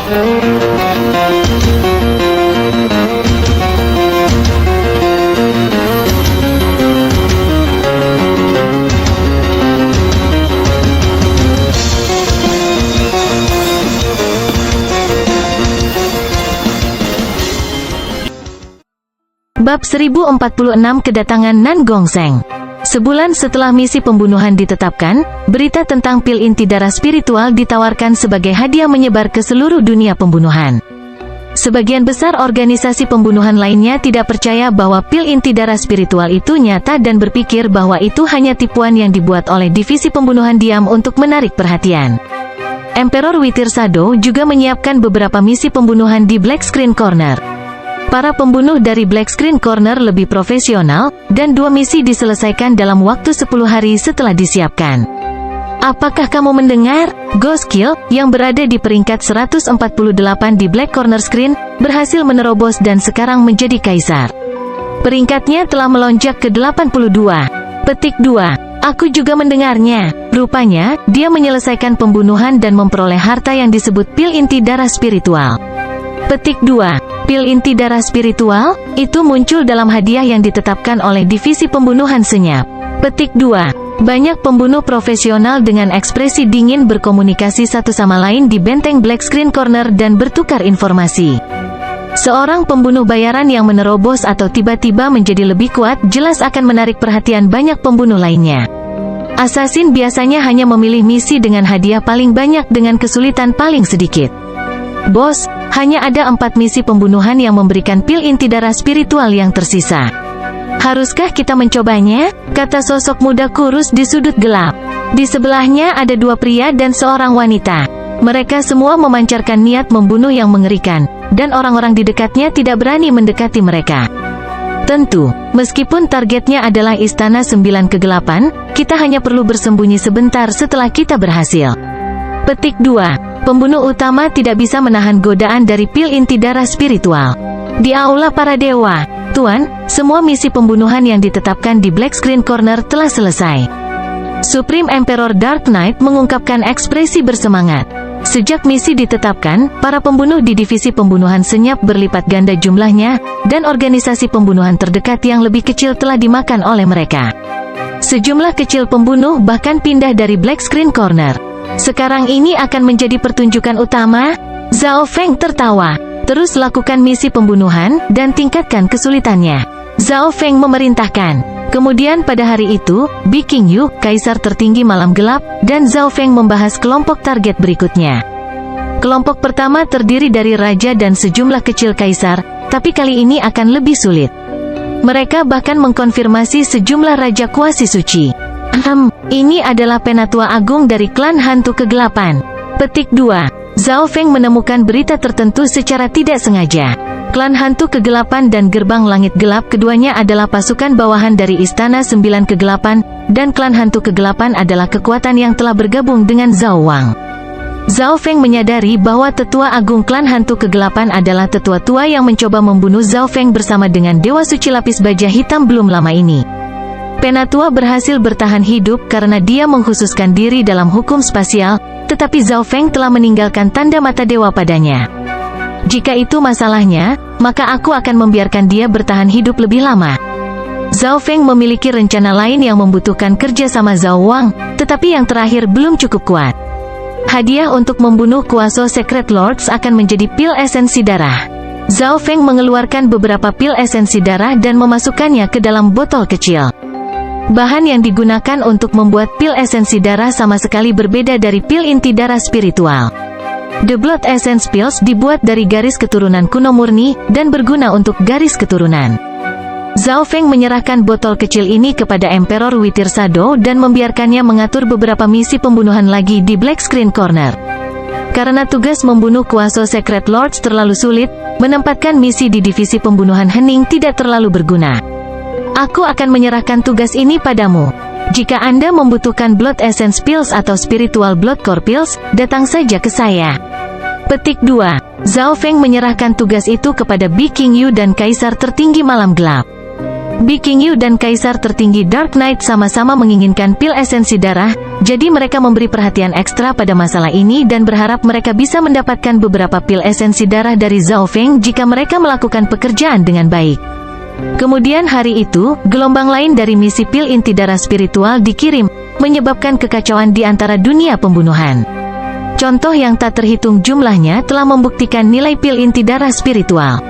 Bab 1046 Kedatangan Nan Gongseng. Sebulan setelah misi pembunuhan ditetapkan, berita tentang pil inti darah spiritual ditawarkan sebagai hadiah menyebar ke seluruh dunia pembunuhan. Sebagian besar organisasi pembunuhan lainnya tidak percaya bahwa pil inti darah spiritual itu nyata dan berpikir bahwa itu hanya tipuan yang dibuat oleh divisi pembunuhan diam untuk menarik perhatian. Emperor Witir Sado juga menyiapkan beberapa misi pembunuhan di Black Screen Corner. Para pembunuh dari Black Screen Corner lebih profesional, dan 2 misi diselesaikan dalam waktu 10 hari setelah disiapkan. Apakah kamu mendengar? Ghost Kill, yang berada di peringkat 148 di Black Corner Screen, berhasil menerobos dan sekarang menjadi kaisar. Peringkatnya telah melonjak ke 82. Petik 2. Aku juga mendengarnya. Rupanya, dia menyelesaikan pembunuhan dan memperoleh harta yang disebut pil inti darah spiritual. Petik 2. Pil inti darah spiritual, itu muncul dalam hadiah yang ditetapkan oleh divisi pembunuhan senyap. Petik 2. Banyak pembunuh profesional dengan ekspresi dingin berkomunikasi satu sama lain di benteng Black Screen Corner dan bertukar informasi. Seorang pembunuh bayaran yang menerobos atau tiba-tiba menjadi lebih kuat jelas akan menarik perhatian banyak pembunuh lainnya. Assassin biasanya hanya memilih misi dengan hadiah paling banyak dengan kesulitan paling sedikit. Bos, hanya ada 4 misi pembunuhan yang memberikan pil inti darah spiritual yang tersisa. Haruskah kita mencobanya? Kata sosok muda kurus di sudut gelap. Di sebelahnya ada 2 pria dan seorang wanita. Mereka semua memancarkan niat membunuh yang mengerikan, dan orang-orang di dekatnya tidak berani mendekati mereka. Tentu, meskipun targetnya adalah Istana 9 Kegelapan, kita hanya perlu bersembunyi sebentar setelah kita berhasil. Petik 2. Pembunuh utama tidak bisa menahan godaan dari pil inti darah spiritual. Di aula para dewa, Tuan, semua misi pembunuhan yang ditetapkan di Black Screen Corner telah selesai. Supreme Emperor Dark Knight mengungkapkan ekspresi bersemangat. Sejak misi ditetapkan, para pembunuh di divisi pembunuhan senyap berlipat ganda jumlahnya, dan organisasi pembunuhan terdekat yang lebih kecil telah dimakan oleh mereka. Sejumlah kecil pembunuh bahkan pindah dari Black Screen Corner. Sekarang ini akan menjadi pertunjukan utama? Zhao Feng tertawa. Terus lakukan misi pembunuhan, dan tingkatkan kesulitannya. Zhao Feng memerintahkan. Kemudian pada hari itu, Bi Qingyu, kaisar tertinggi malam gelap, dan Zhao Feng membahas kelompok target berikutnya. Kelompok pertama terdiri dari raja dan sejumlah kecil kaisar, tapi kali ini akan lebih sulit. Mereka bahkan mengkonfirmasi sejumlah raja kuasi suci. Ini adalah penatua agung dari klan hantu kegelapan. Petik 2. Zhao Feng menemukan berita tertentu secara tidak sengaja. Klan hantu kegelapan dan gerbang langit gelap keduanya adalah pasukan bawahan dari Istana 9 Kegelapan, dan klan hantu kegelapan adalah kekuatan yang telah bergabung dengan Zhao Wang. Zhao Feng menyadari bahwa tetua agung klan hantu kegelapan adalah tetua tua yang mencoba membunuh Zhao Feng bersama dengan Dewa Suci Lapis Baja Hitam belum lama ini. Penatua berhasil bertahan hidup karena dia mengkhususkan diri dalam hukum spasial, tetapi Zhao Feng telah meninggalkan tanda mata dewa padanya. Jika itu masalahnya, maka aku akan membiarkan dia bertahan hidup lebih lama. Zhao Feng memiliki rencana lain yang membutuhkan kerja sama Zhao Wang, tetapi yang terakhir belum cukup kuat. Hadiah untuk membunuh kuasa Secret Lords akan menjadi pil esensi darah. Zhao Feng mengeluarkan beberapa pil esensi darah dan memasukkannya ke dalam botol kecil. Bahan yang digunakan untuk membuat pil esensi darah sama sekali berbeda dari pil inti darah spiritual. The Blood Essence Pills dibuat dari garis keturunan kuno murni, dan berguna untuk garis keturunan. Zhao Feng menyerahkan botol kecil ini kepada Emperor Witir Sado dan membiarkannya mengatur beberapa misi pembunuhan lagi di Black Screen Corner. Karena tugas membunuh kuasa Secret Lords terlalu sulit, menempatkan misi di divisi pembunuhan hening tidak terlalu berguna. Aku akan menyerahkan tugas ini padamu. Jika Anda membutuhkan Blood Essence Pills atau Spiritual Blood Core Pills, datang saja ke saya. Petik 2. Zhao Feng menyerahkan tugas itu kepada Bi Qingyu dan Kaisar tertinggi malam gelap. King Yu dan Kaisar tertinggi Dark Knight sama-sama menginginkan pil esensi darah, jadi mereka memberi perhatian ekstra pada masalah ini dan berharap mereka bisa mendapatkan beberapa pil esensi darah dari Zhao Feng jika mereka melakukan pekerjaan dengan baik. Kemudian hari itu, gelombang lain dari misi pil inti darah spiritual dikirim, menyebabkan kekacauan di antara dunia pembunuhan. Contoh yang tak terhitung jumlahnya telah membuktikan nilai pil inti darah spiritual.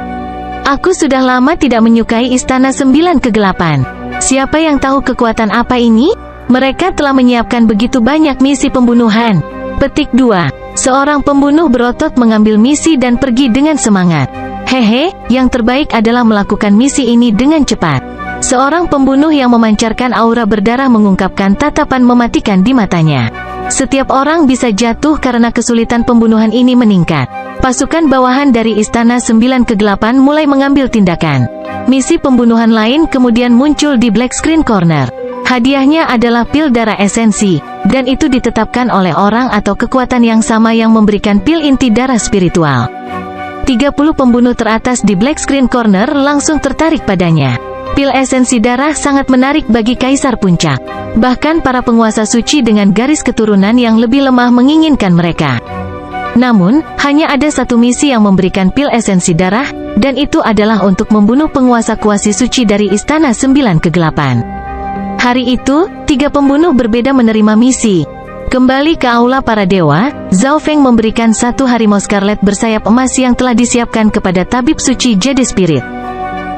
Aku sudah lama tidak menyukai Istana Sembilan Kegelapan. Siapa yang tahu kekuatan apa ini? Mereka telah menyiapkan begitu banyak misi pembunuhan. Petik 2. Seorang pembunuh berotot mengambil misi dan pergi dengan semangat. Hehe, yang terbaik adalah melakukan misi ini dengan cepat. Seorang pembunuh yang memancarkan aura berdarah mengungkapkan tatapan mematikan di matanya. Setiap orang bisa jatuh karena kesulitan pembunuhan ini meningkat. Pasukan bawahan dari Istana Sembilan Kegelapan mulai mengambil tindakan. Misi pembunuhan lain kemudian muncul di Black Screen Corner. Hadiahnya adalah pil darah esensi, dan itu ditetapkan oleh orang atau kekuatan yang sama yang memberikan pil inti darah spiritual. 30 pembunuh teratas di Black Screen Corner langsung tertarik padanya. Pil esensi darah sangat menarik bagi Kaisar Puncak. Bahkan para penguasa suci dengan garis keturunan yang lebih lemah menginginkan mereka. Namun, hanya ada satu misi yang memberikan pil esensi darah, dan itu adalah untuk membunuh penguasa kuasi suci dari Istana Sembilan Kegelapan. Hari itu, 3 pembunuh berbeda menerima misi. Kembali ke aula para dewa, Zhao Feng memberikan satu harimau scarlet bersayap emas yang telah disiapkan kepada tabib suci Jade Spirit.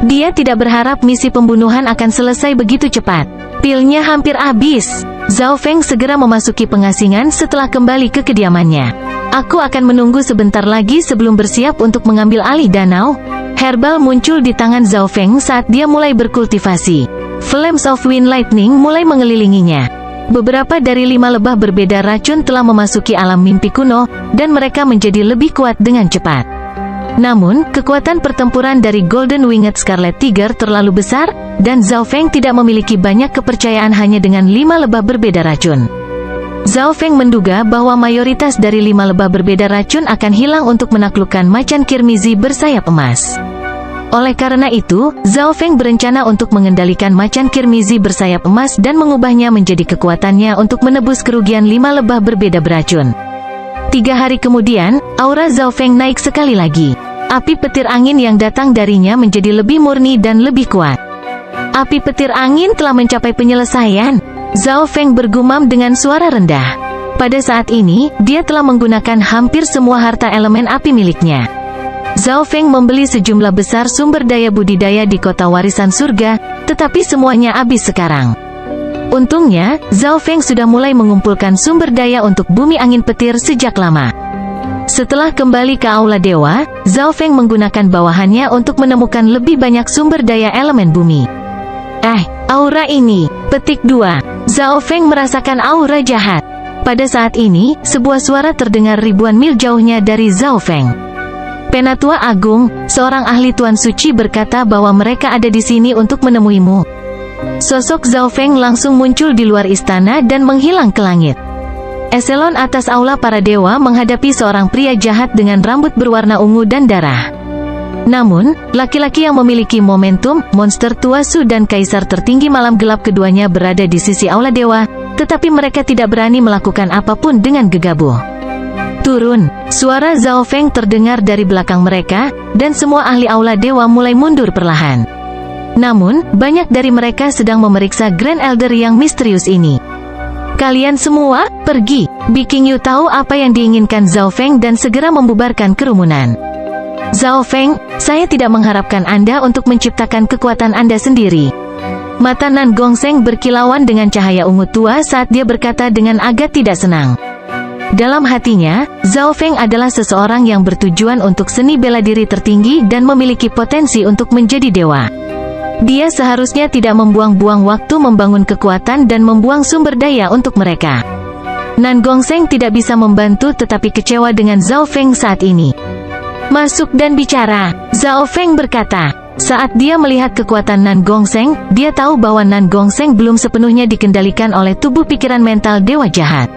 Dia tidak berharap misi pembunuhan akan selesai begitu cepat. Pilnya hampir habis. Zhao Feng segera memasuki pengasingan setelah kembali ke kediamannya. Aku akan menunggu sebentar lagi sebelum bersiap untuk mengambil alih danau. Herbal muncul di tangan Zhao Feng saat dia mulai berkultivasi. Flames of Wind Lightning mulai mengelilinginya. Beberapa dari 5 lebah berbeda racun telah memasuki alam mimpi kuno, dan mereka menjadi lebih kuat dengan cepat. Namun, kekuatan pertempuran dari Golden Winged Scarlet Tiger terlalu besar, dan Zhao Feng tidak memiliki banyak kepercayaan hanya dengan 5 lebah berbeda racun. Zhao Feng menduga bahwa mayoritas dari 5 lebah berbeda racun akan hilang untuk menaklukkan macan kirmizi bersayap emas. Oleh karena itu, Zhao Feng berencana untuk mengendalikan macan kirmizi bersayap emas dan mengubahnya menjadi kekuatannya untuk menebus kerugian 5 lebah berbeda beracun. 3 hari kemudian, aura Zhao Feng naik sekali lagi. Api petir angin yang datang darinya menjadi lebih murni dan lebih kuat. Api petir angin telah mencapai penyelesaian. Zhao Feng bergumam dengan suara rendah. Pada saat ini, dia telah menggunakan hampir semua harta elemen api miliknya. Zhao Feng membeli sejumlah besar sumber daya budidaya di kota warisan surga, tetapi semuanya habis sekarang. Untungnya, Zhao Feng sudah mulai mengumpulkan sumber daya untuk bumi angin petir sejak lama. Setelah kembali ke aula dewa, Zhao Feng menggunakan bawahannya untuk menemukan lebih banyak sumber daya elemen bumi. Aura ini. Petik 2. Zhao Feng merasakan aura jahat. Pada saat ini, sebuah suara terdengar ribuan mil jauhnya dari Zhao Feng. Penatua Agung, seorang ahli Tuan Suci berkata bahwa mereka ada di sini untuk menemuimu. Sosok Zhao Feng langsung muncul di luar istana dan menghilang ke langit. Eselon atas aula para dewa menghadapi seorang pria jahat dengan rambut berwarna ungu dan darah. Namun, laki-laki yang memiliki momentum, monster tua Su dan kaisar tertinggi malam gelap keduanya berada di sisi aula dewa, tetapi mereka tidak berani melakukan apapun dengan gegabah. Turun, suara Zhao Feng terdengar dari belakang mereka, dan semua ahli aula dewa mulai mundur perlahan. Namun, banyak dari mereka sedang memeriksa Grand Elder yang misterius ini. Kalian semua, pergi. King Yu tahu apa yang diinginkan Zhao Feng dan segera membubarkan kerumunan. Zhao Feng, saya tidak mengharapkan Anda untuk menciptakan kekuatan Anda sendiri. Mata Nan Gongsheng berkilauan dengan cahaya ungu tua saat dia berkata dengan agak tidak senang. Dalam hatinya, Zhao Feng adalah seseorang yang bertujuan untuk seni bela diri tertinggi dan memiliki potensi untuk menjadi dewa. Dia seharusnya tidak membuang-buang waktu membangun kekuatan dan membuang sumber daya untuk mereka. Nan Gongsheng tidak bisa membantu tetapi kecewa dengan Zhao Feng saat ini. Masuk dan bicara, Zhao Feng berkata. Saat dia melihat kekuatan Nan Gongsheng, dia tahu bahwa Nan Gongsheng belum sepenuhnya dikendalikan oleh tubuh pikiran mental dewa jahat.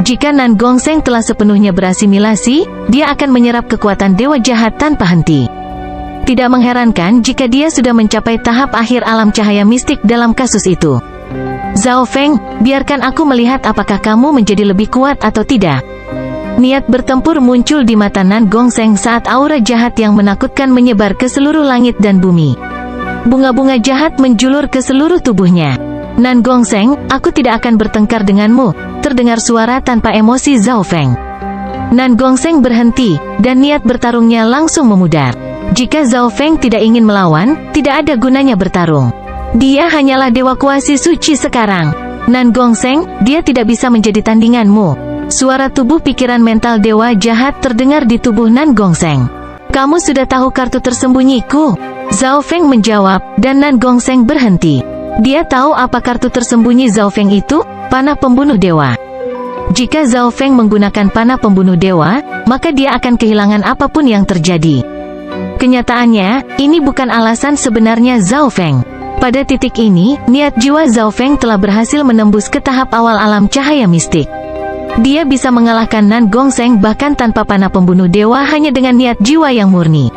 Jika Nan Gongsheng telah sepenuhnya berasimilasi, dia akan menyerap kekuatan dewa jahat tanpa henti. Tidak mengherankan jika dia sudah mencapai tahap akhir alam cahaya mistik dalam kasus itu. Zhao Feng, biarkan aku melihat apakah kamu menjadi lebih kuat atau tidak. Niat bertempur muncul di mata Nan Gongsheng saat aura jahat yang menakutkan menyebar ke seluruh langit dan bumi. Bunga-bunga jahat menjulur ke seluruh tubuhnya. Nan Gongsheng, aku tidak akan bertengkar denganmu, terdengar suara tanpa emosi Zhao Feng. Nan Gongsheng berhenti, dan niat bertarungnya langsung memudar. Jika Zhao Feng tidak ingin melawan, tidak ada gunanya bertarung. Dia hanyalah dewa kuasi suci sekarang. Nan Gongsheng, dia tidak bisa menjadi tandinganmu. Suara tubuh pikiran mental dewa jahat terdengar di tubuh Nan Gongsheng. Kamu sudah tahu kartu tersembunyiku? Zhao Feng menjawab, dan Nan Gongsheng berhenti. Dia tahu apa kartu tersembunyi Zhao Feng itu? Panah pembunuh dewa. Jika Zhao Feng menggunakan panah pembunuh dewa, maka dia akan kehilangan apapun yang terjadi. Kenyataannya, ini bukan alasan sebenarnya Zhao Feng. Pada titik ini, niat jiwa Zhao Feng telah berhasil menembus ke tahap awal alam cahaya mistik. Dia bisa mengalahkan Nan Gongsheng bahkan tanpa panah pembunuh dewa hanya dengan niat jiwa yang murni.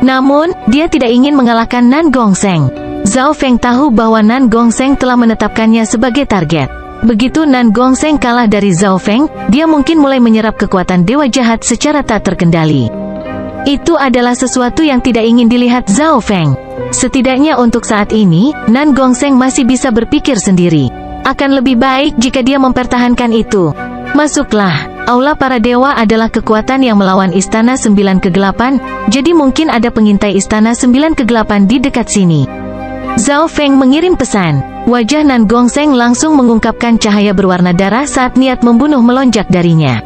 Namun, dia tidak ingin mengalahkan Nan Gongsheng. Zhao Feng tahu bahwa Nan Gongsheng telah menetapkannya sebagai target. Begitu Nan Gongsheng kalah dari Zhao Feng, dia mungkin mulai menyerap kekuatan dewa jahat secara tak terkendali. Itu adalah sesuatu yang tidak ingin dilihat Zhao Feng. Setidaknya untuk saat ini, Nan Gongsheng masih bisa berpikir sendiri. Akan lebih baik jika dia mempertahankan itu. Masuklah. Aula para dewa adalah kekuatan yang melawan Istana 9 Kegelapan, jadi mungkin ada pengintai Istana 9 Kegelapan di dekat sini. Zhao Feng mengirim pesan. Wajah Nan Gongsheng langsung mengungkapkan cahaya berwarna darah saat niat membunuh melonjak darinya.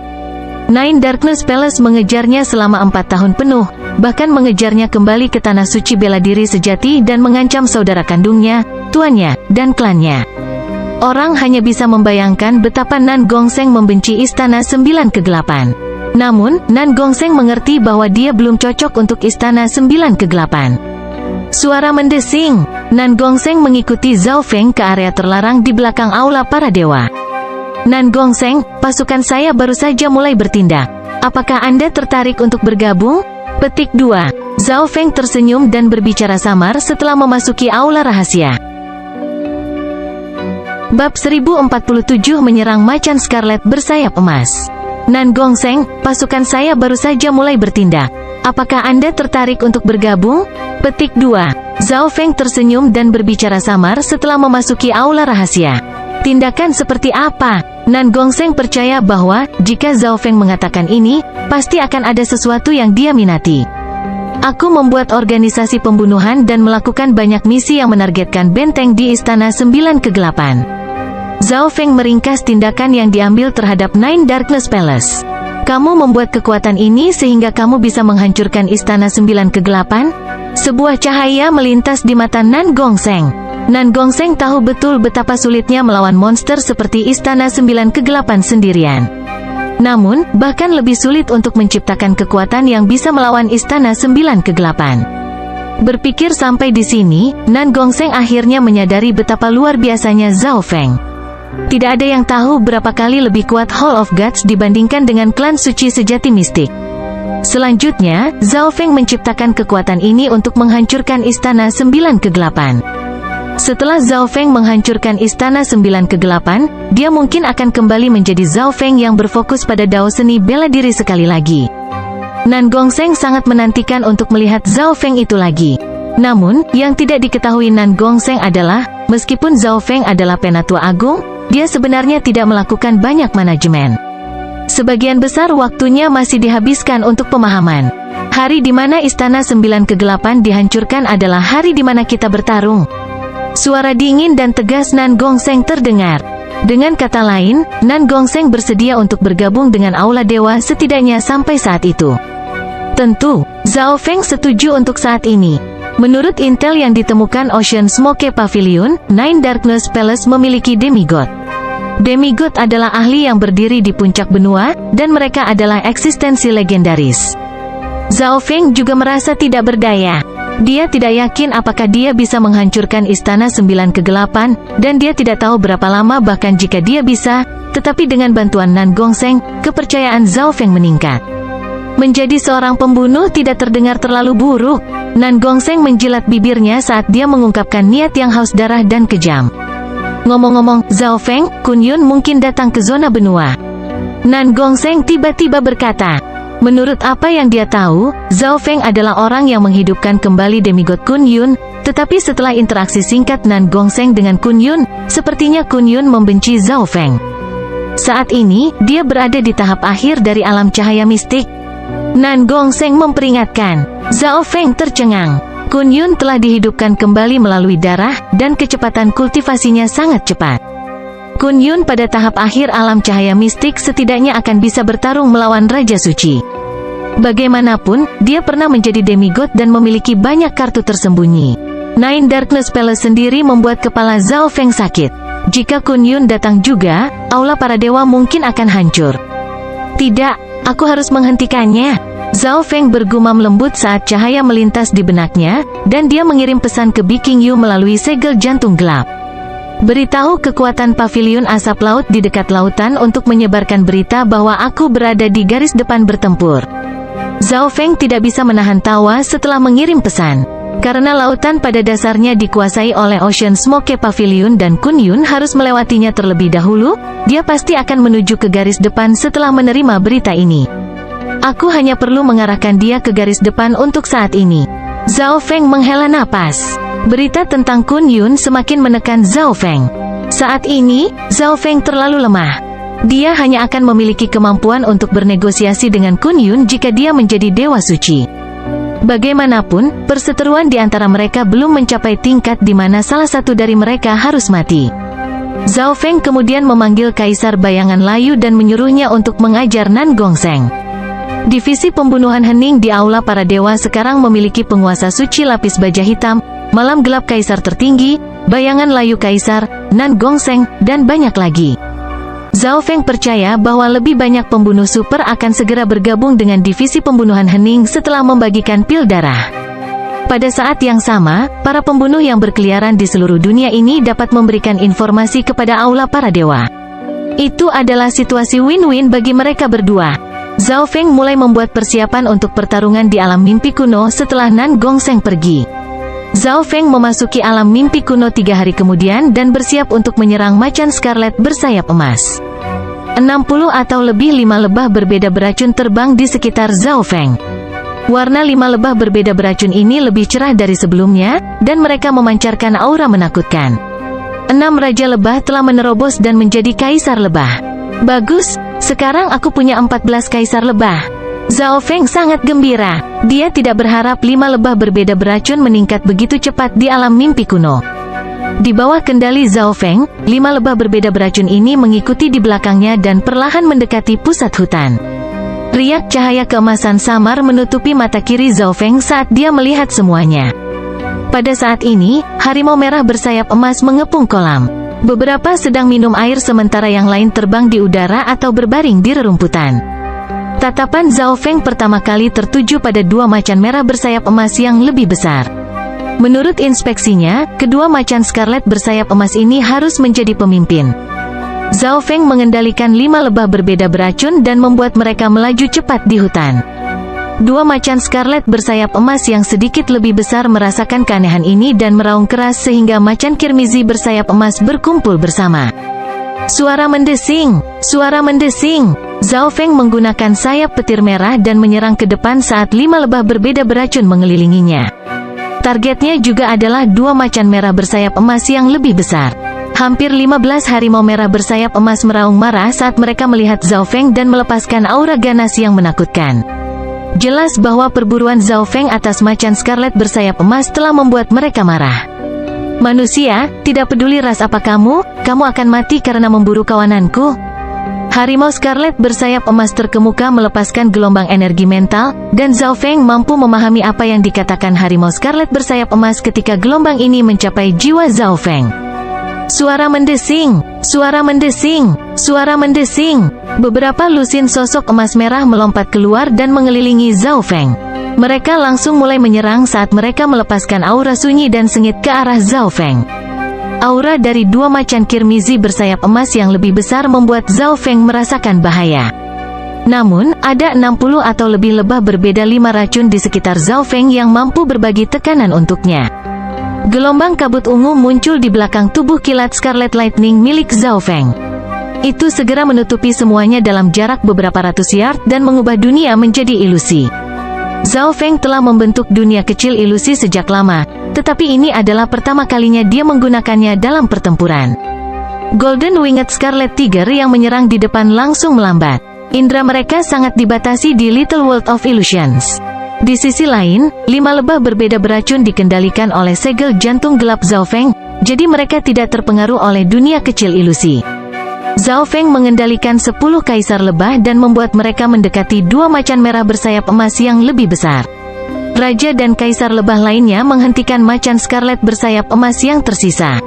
Nine Darkness Palace mengejarnya selama 4 tahun penuh, bahkan mengejarnya kembali ke tanah suci bela diri sejati dan mengancam saudara kandungnya, tuannya, dan klannya. Orang hanya bisa membayangkan betapa Nan Gongsheng membenci Istana 9 Kegelapan. Namun, Nan Gongsheng mengerti bahwa dia belum cocok untuk Istana 9 Kegelapan. Suara mendesing. Nan Gongsheng mengikuti Zhao Feng ke area terlarang di belakang aula para dewa. Nan Gongsheng, pasukan saya baru saja mulai bertindak. Apakah Anda tertarik untuk bergabung? Petik 2. Zhao Feng tersenyum dan berbicara samar setelah memasuki aula rahasia. Bab 1047 menyerang macan Scarlet bersayap emas. Nan Gongsheng, pasukan saya baru saja mulai bertindak. Apakah Anda tertarik untuk bergabung? Petik 2. Zhao Feng tersenyum dan berbicara samar setelah memasuki aula rahasia. Tindakan seperti apa? Nan Gongsheng percaya bahwa, jika Zhao Feng mengatakan ini, pasti akan ada sesuatu yang dia minati. Aku membuat organisasi pembunuhan dan melakukan banyak misi yang menargetkan benteng di Istana 9 Kegelapan. Zhao Feng meringkas tindakan yang diambil terhadap Nine Darkness Palace. Kamu membuat kekuatan ini sehingga kamu bisa menghancurkan Istana 9 Kegelapan? Sebuah cahaya melintas di mata Nan Gongsheng. Nan Gongsheng tahu betul betapa sulitnya melawan monster seperti Istana 9 Kegelapan sendirian. Namun, bahkan lebih sulit untuk menciptakan kekuatan yang bisa melawan Istana 9 Kegelapan. Berpikir sampai di sini, Nan Gongsheng akhirnya menyadari betapa luar biasanya Zhao Feng. Tidak ada yang tahu berapa kali lebih kuat Hall of Gods dibandingkan dengan klan suci sejati mistik. Selanjutnya, Zhao Feng menciptakan kekuatan ini untuk menghancurkan Istana 9 Kegelapan. Setelah Zhao Feng menghancurkan Istana 9 Kegelapan, dia mungkin akan kembali menjadi Zhao Feng yang berfokus pada dao seni bela diri sekali lagi. Nan Gongsheng sangat menantikan untuk melihat Zhao Feng itu lagi. Namun, yang tidak diketahui Nan Gongsheng adalah, meskipun Zhao Feng adalah penatua agung, dia sebenarnya tidak melakukan banyak manajemen. Sebagian besar waktunya masih dihabiskan untuk pemahaman. Hari di mana Istana 9 Kegelapan dihancurkan adalah hari di mana kita bertarung. Suara dingin dan tegas Nan Gongsheng terdengar. Dengan kata lain, Nan Gongsheng bersedia untuk bergabung dengan Aula Dewa setidaknya sampai saat itu. Tentu, Zhao Feng setuju untuk saat ini. Menurut intel yang ditemukan Ocean Smoke Pavilion, Nine Darkness Palace memiliki demigod. Demigod adalah ahli yang berdiri di puncak benua, dan mereka adalah eksistensi legendaris. Zhao Feng juga merasa tidak berdaya. Dia tidak yakin apakah dia bisa menghancurkan Istana 9 Kegelapan, dan dia tidak tahu berapa lama bahkan jika dia bisa, tetapi dengan bantuan Nan Gongsheng, kepercayaan Zhao Feng meningkat. Menjadi seorang pembunuh tidak terdengar terlalu buruk. Nan Gongseng menjilat bibirnya saat dia mengungkapkan niat yang haus darah dan kejam. Ngomong-ngomong, Zhao Feng, Kun Yun mungkin datang ke zona benua. Nan Gongseng tiba-tiba berkata. Menurut apa yang dia tahu, Zhao Feng adalah orang yang menghidupkan kembali demigod Kun Yun, tetapi setelah interaksi singkat Nan Gongseng dengan Kun Yun, sepertinya Kun Yun membenci Zhao Feng. Saat ini, dia berada di tahap akhir dari alam cahaya mistik. Nan Gongseng memperingatkan. Zhao Feng tercengang. Kun Yun telah dihidupkan kembali melalui darah, dan kecepatan kultivasinya sangat cepat. Kun Yun pada tahap akhir alam cahaya mistik setidaknya akan bisa bertarung melawan Raja Suci. Bagaimanapun, dia pernah menjadi demigod dan memiliki banyak kartu tersembunyi. Nine Darkness Palace sendiri membuat kepala Zhao Feng sakit. Jika Kun Yun datang juga, aula para dewa mungkin akan hancur. Tidak. Aku harus menghentikannya. Zhao Feng bergumam lembut saat cahaya melintas di benaknya, dan dia mengirim pesan ke Bi Qingyu melalui segel jantung gelap. Beritahu kekuatan paviliun asap laut di dekat lautan untuk menyebarkan berita bahwa aku berada di garis depan bertempur. Zhao Feng tidak bisa menahan tawa setelah mengirim pesan. Karena lautan pada dasarnya dikuasai oleh Ocean Smoke Pavilion dan Kun Yun harus melewatinya terlebih dahulu, dia pasti akan menuju ke garis depan setelah menerima berita ini. Aku hanya perlu mengarahkan dia ke garis depan untuk saat ini. Zhao Feng menghela napas. Berita tentang Kun Yun semakin menekan Zhao Feng. Saat ini, Zhao Feng terlalu lemah. Dia hanya akan memiliki kemampuan untuk bernegosiasi dengan Kun Yun jika dia menjadi dewa suci. Bagaimanapun, perseteruan di antara mereka belum mencapai tingkat di mana salah satu dari mereka harus mati. Zhao Feng kemudian memanggil Kaisar Bayangan Layu dan menyuruhnya untuk mengajar Nan Gongseng. Divisi pembunuhan hening di Aula Para Dewa sekarang memiliki penguasa suci lapis baja hitam, malam gelap Kaisar tertinggi, Bayangan Layu Kaisar, Nan Gongseng, dan banyak lagi. Zhao Feng percaya bahwa lebih banyak pembunuh super akan segera bergabung dengan divisi pembunuhan hening setelah membagikan pil darah. Pada saat yang sama, para pembunuh yang berkeliaran di seluruh dunia ini dapat memberikan informasi kepada Aula Para Dewa. Itu adalah situasi win-win bagi mereka berdua. Zhao Feng mulai membuat persiapan untuk pertarungan di alam mimpi kuno setelah Nan Gongseng pergi. Zhao Feng memasuki alam mimpi kuno 3 hari kemudian dan bersiap untuk menyerang macan Scarlet bersayap emas. 60 atau lebih 5 lebah berbeda beracun terbang di sekitar Zhao Feng. Warna 5 lebah berbeda beracun ini lebih cerah dari sebelumnya, dan mereka memancarkan aura menakutkan. 6 Raja Lebah telah menerobos dan menjadi Kaisar Lebah. Bagus, sekarang aku punya 14 Kaisar Lebah. Zhao Feng sangat gembira. Dia tidak berharap 5 lebah berbeda beracun meningkat begitu cepat di alam mimpi kuno. Di bawah kendali Zhao Feng, 5 lebah berbeda beracun ini mengikuti di belakangnya dan perlahan mendekati pusat hutan. Riak cahaya keemasan samar menutupi mata kiri Zhao Feng saat dia melihat semuanya. Pada saat ini, harimau merah bersayap emas mengepung kolam. Beberapa sedang minum air sementara yang lain terbang di udara atau berbaring di rerumputan. Tatapan Zhao Feng pertama kali tertuju pada 2 macan merah bersayap emas yang lebih besar. Menurut inspeksinya, kedua macan Scarlet bersayap emas ini harus menjadi pemimpin. Zhao Feng mengendalikan 5 lebah berbeda beracun dan membuat mereka melaju cepat di hutan. 2 macan Scarlet bersayap emas yang sedikit lebih besar merasakan keanehan ini dan meraung keras sehingga macan Kirmizi bersayap emas berkumpul bersama. Suara mendesing! Suara mendesing! Zhao Feng menggunakan sayap petir merah dan menyerang ke depan saat 5 lebah berbeda beracun mengelilinginya. Targetnya juga adalah 2 macan merah bersayap emas yang lebih besar. Hampir 15 harimau merah bersayap emas meraung marah saat mereka melihat Zhao Feng dan melepaskan aura ganas yang menakutkan. Jelas bahwa perburuan Zhao Feng atas macan Scarlet bersayap emas telah membuat mereka marah. Manusia, tidak peduli ras apa kamu akan mati karena memburu kawananku. Harimau Scarlet bersayap emas terkemuka melepaskan gelombang energi mental, dan Zhao Feng mampu memahami apa yang dikatakan harimau Scarlet bersayap emas ketika gelombang ini mencapai jiwa Zhao Feng. Suara mendesing! Suara mendesing! Suara mendesing! Beberapa lusin sosok emas merah melompat keluar dan mengelilingi Zhao Feng. Mereka langsung mulai menyerang saat mereka melepaskan aura sunyi dan sengit ke arah Zhao Feng. Aura dari 2 macan Kirmizi bersayap emas yang lebih besar membuat Zhao Feng merasakan bahaya. Namun, ada 60 atau lebih lebah berbeda 5 racun di sekitar Zhao Feng yang mampu berbagi tekanan untuknya. Gelombang kabut ungu muncul di belakang tubuh kilat Scarlet Lightning milik Zhao Feng. Itu segera menutupi semuanya dalam jarak beberapa ratus yard dan mengubah dunia menjadi ilusi. Zhao Feng telah membentuk dunia kecil ilusi sejak lama, tetapi ini adalah pertama kalinya dia menggunakannya dalam pertempuran. Golden Winged Scarlet Tiger yang menyerang di depan langsung melambat. Indra mereka sangat dibatasi di Little World of Illusions. Di sisi lain, 5 lebah berbeda beracun dikendalikan oleh segel jantung gelap Zhao Feng, jadi mereka tidak terpengaruh oleh dunia kecil ilusi. Zhao Feng mengendalikan 10 kaisar lebah dan membuat mereka mendekati 2 macan merah bersayap emas yang lebih besar. Raja dan kaisar lebah lainnya menghentikan macan scarlet bersayap emas yang tersisa.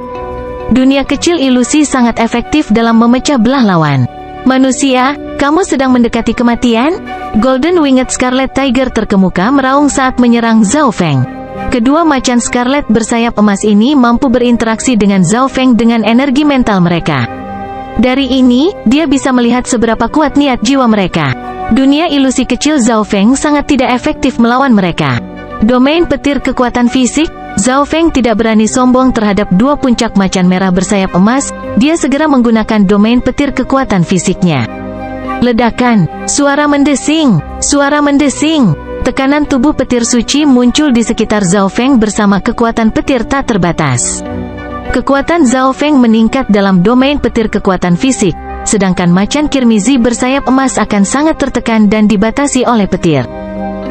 Dunia kecil ilusi sangat efektif dalam memecah belah lawan. Manusia, kamu sedang mendekati kematian? Golden Winged Scarlet Tiger terkemuka meraung saat menyerang Zhao Feng. Kedua macan scarlet bersayap emas ini mampu berinteraksi dengan Zhao Feng dengan energi mental mereka. Dari ini, dia bisa melihat seberapa kuat niat jiwa mereka. Dunia ilusi kecil Zhao Feng sangat tidak efektif melawan mereka. Domain petir kekuatan fisik, Zhao Feng tidak berani sombong terhadap 2 puncak macan merah bersayap emas, dia segera menggunakan domain petir kekuatan fisiknya. Ledakan, suara mendesing, tekanan tubuh petir suci muncul di sekitar Zhao Feng bersama kekuatan petir tak terbatas. Kekuatan Zhao Feng meningkat dalam domain petir kekuatan fisik, sedangkan macan kirmizi bersayap emas akan sangat tertekan dan dibatasi oleh petir.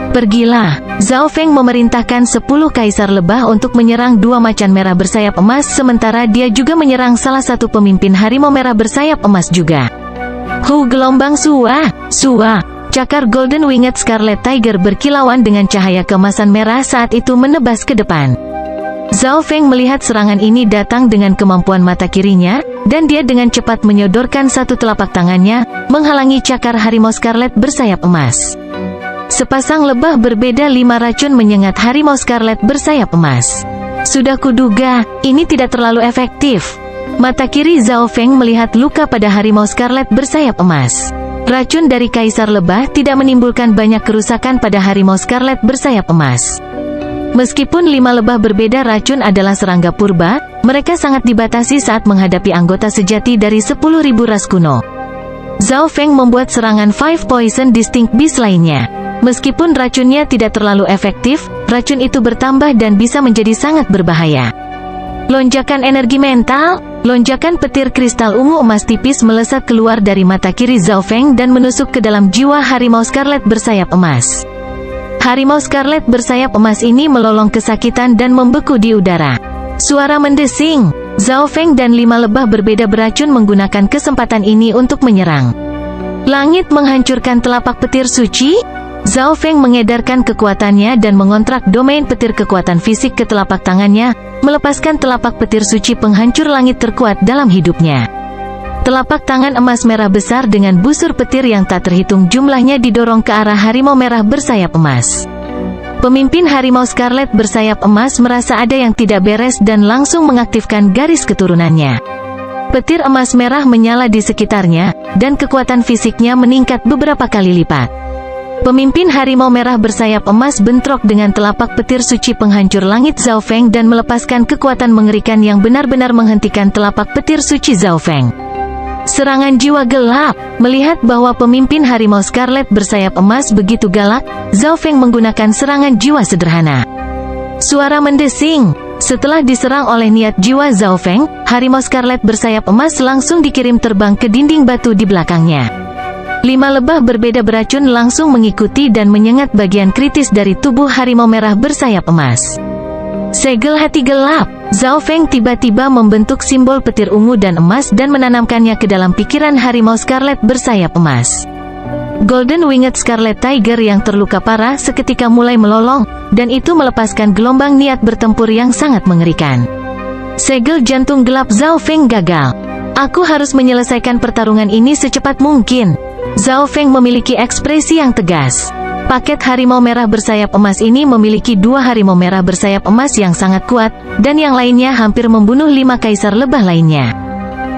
Pergilah, Zhao Feng memerintahkan 10 kaisar lebah untuk menyerang 2 macan merah bersayap emas sementara dia juga menyerang salah satu pemimpin harimau merah bersayap emas juga. Gelombang Sua, cakar Golden Winged Scarlet Tiger berkilauan dengan cahaya keemasan merah saat itu menebas ke depan. Zhao Feng melihat serangan ini datang dengan kemampuan mata kirinya, dan dia dengan cepat menyodorkan satu telapak tangannya, menghalangi cakar harimau scarlet bersayap emas. Sepasang lebah berbeda 5 racun menyengat harimau scarlet bersayap emas. Sudah kuduga, ini tidak terlalu efektif. Mata kiri Zhao Feng melihat luka pada harimau scarlet bersayap emas. Racun dari kaisar lebah tidak menimbulkan banyak kerusakan pada harimau scarlet bersayap emas. Meskipun 5 lebah berbeda racun adalah serangga purba, mereka sangat dibatasi saat menghadapi anggota sejati dari 10.000 ras kuno. Zhao Feng membuat serangan 5 Poison Distinct Beast lainnya. Meskipun racunnya tidak terlalu efektif, racun itu bertambah dan bisa menjadi sangat berbahaya. Lonjakan energi mental, lonjakan petir kristal ungu emas tipis melesat keluar dari mata kiri Zhao Feng dan menusuk ke dalam jiwa harimau scarlet bersayap emas. Harimau scarlet bersayap emas ini melolong kesakitan dan membeku di udara. Suara mendesing, Zhao Feng dan 5 lebah berbeda beracun menggunakan kesempatan ini untuk menyerang. Langit menghancurkan telapak petir suci. Zhao Feng mengedarkan kekuatannya dan mengontrak domain petir kekuatan fisik ke telapak tangannya, melepaskan telapak petir suci penghancur langit terkuat dalam hidupnya. Telapak tangan emas merah besar dengan busur petir yang tak terhitung jumlahnya didorong ke arah harimau merah bersayap emas. Pemimpin harimau scarlet bersayap emas merasa ada yang tidak beres dan langsung mengaktifkan garis keturunannya. Petir emas merah menyala di sekitarnya, dan kekuatan fisiknya meningkat beberapa kali lipat. Pemimpin harimau merah bersayap emas bentrok dengan telapak petir suci penghancur langit Zhao Feng dan melepaskan kekuatan mengerikan yang benar-benar menghentikan telapak petir suci Zhao Feng. Serangan jiwa gelap. Melihat bahwa pemimpin harimau scarlet bersayap emas begitu galak, Zhao Feng menggunakan serangan jiwa sederhana. Suara mendesing. Setelah diserang oleh niat jiwa Zhao Feng, harimau scarlet bersayap emas langsung dikirim terbang ke dinding batu di belakangnya. 5 lebah berbeda beracun langsung mengikuti dan menyengat bagian kritis dari tubuh harimau merah bersayap emas. Segel hati gelap. Zhao Feng tiba-tiba membentuk simbol petir ungu dan emas dan menanamkannya ke dalam pikiran harimau scarlet bersayap emas. Golden Winged Scarlet Tiger yang terluka parah seketika mulai melolong, dan itu melepaskan gelombang niat bertempur yang sangat mengerikan. Segel jantung gelap Zhao Feng gagal. Aku harus menyelesaikan pertarungan ini secepat mungkin. Zhao Feng memiliki ekspresi yang tegas. Paket harimau merah bersayap emas ini memiliki 2 harimau merah bersayap emas yang sangat kuat, dan yang lainnya hampir membunuh 5 kaisar lebah lainnya.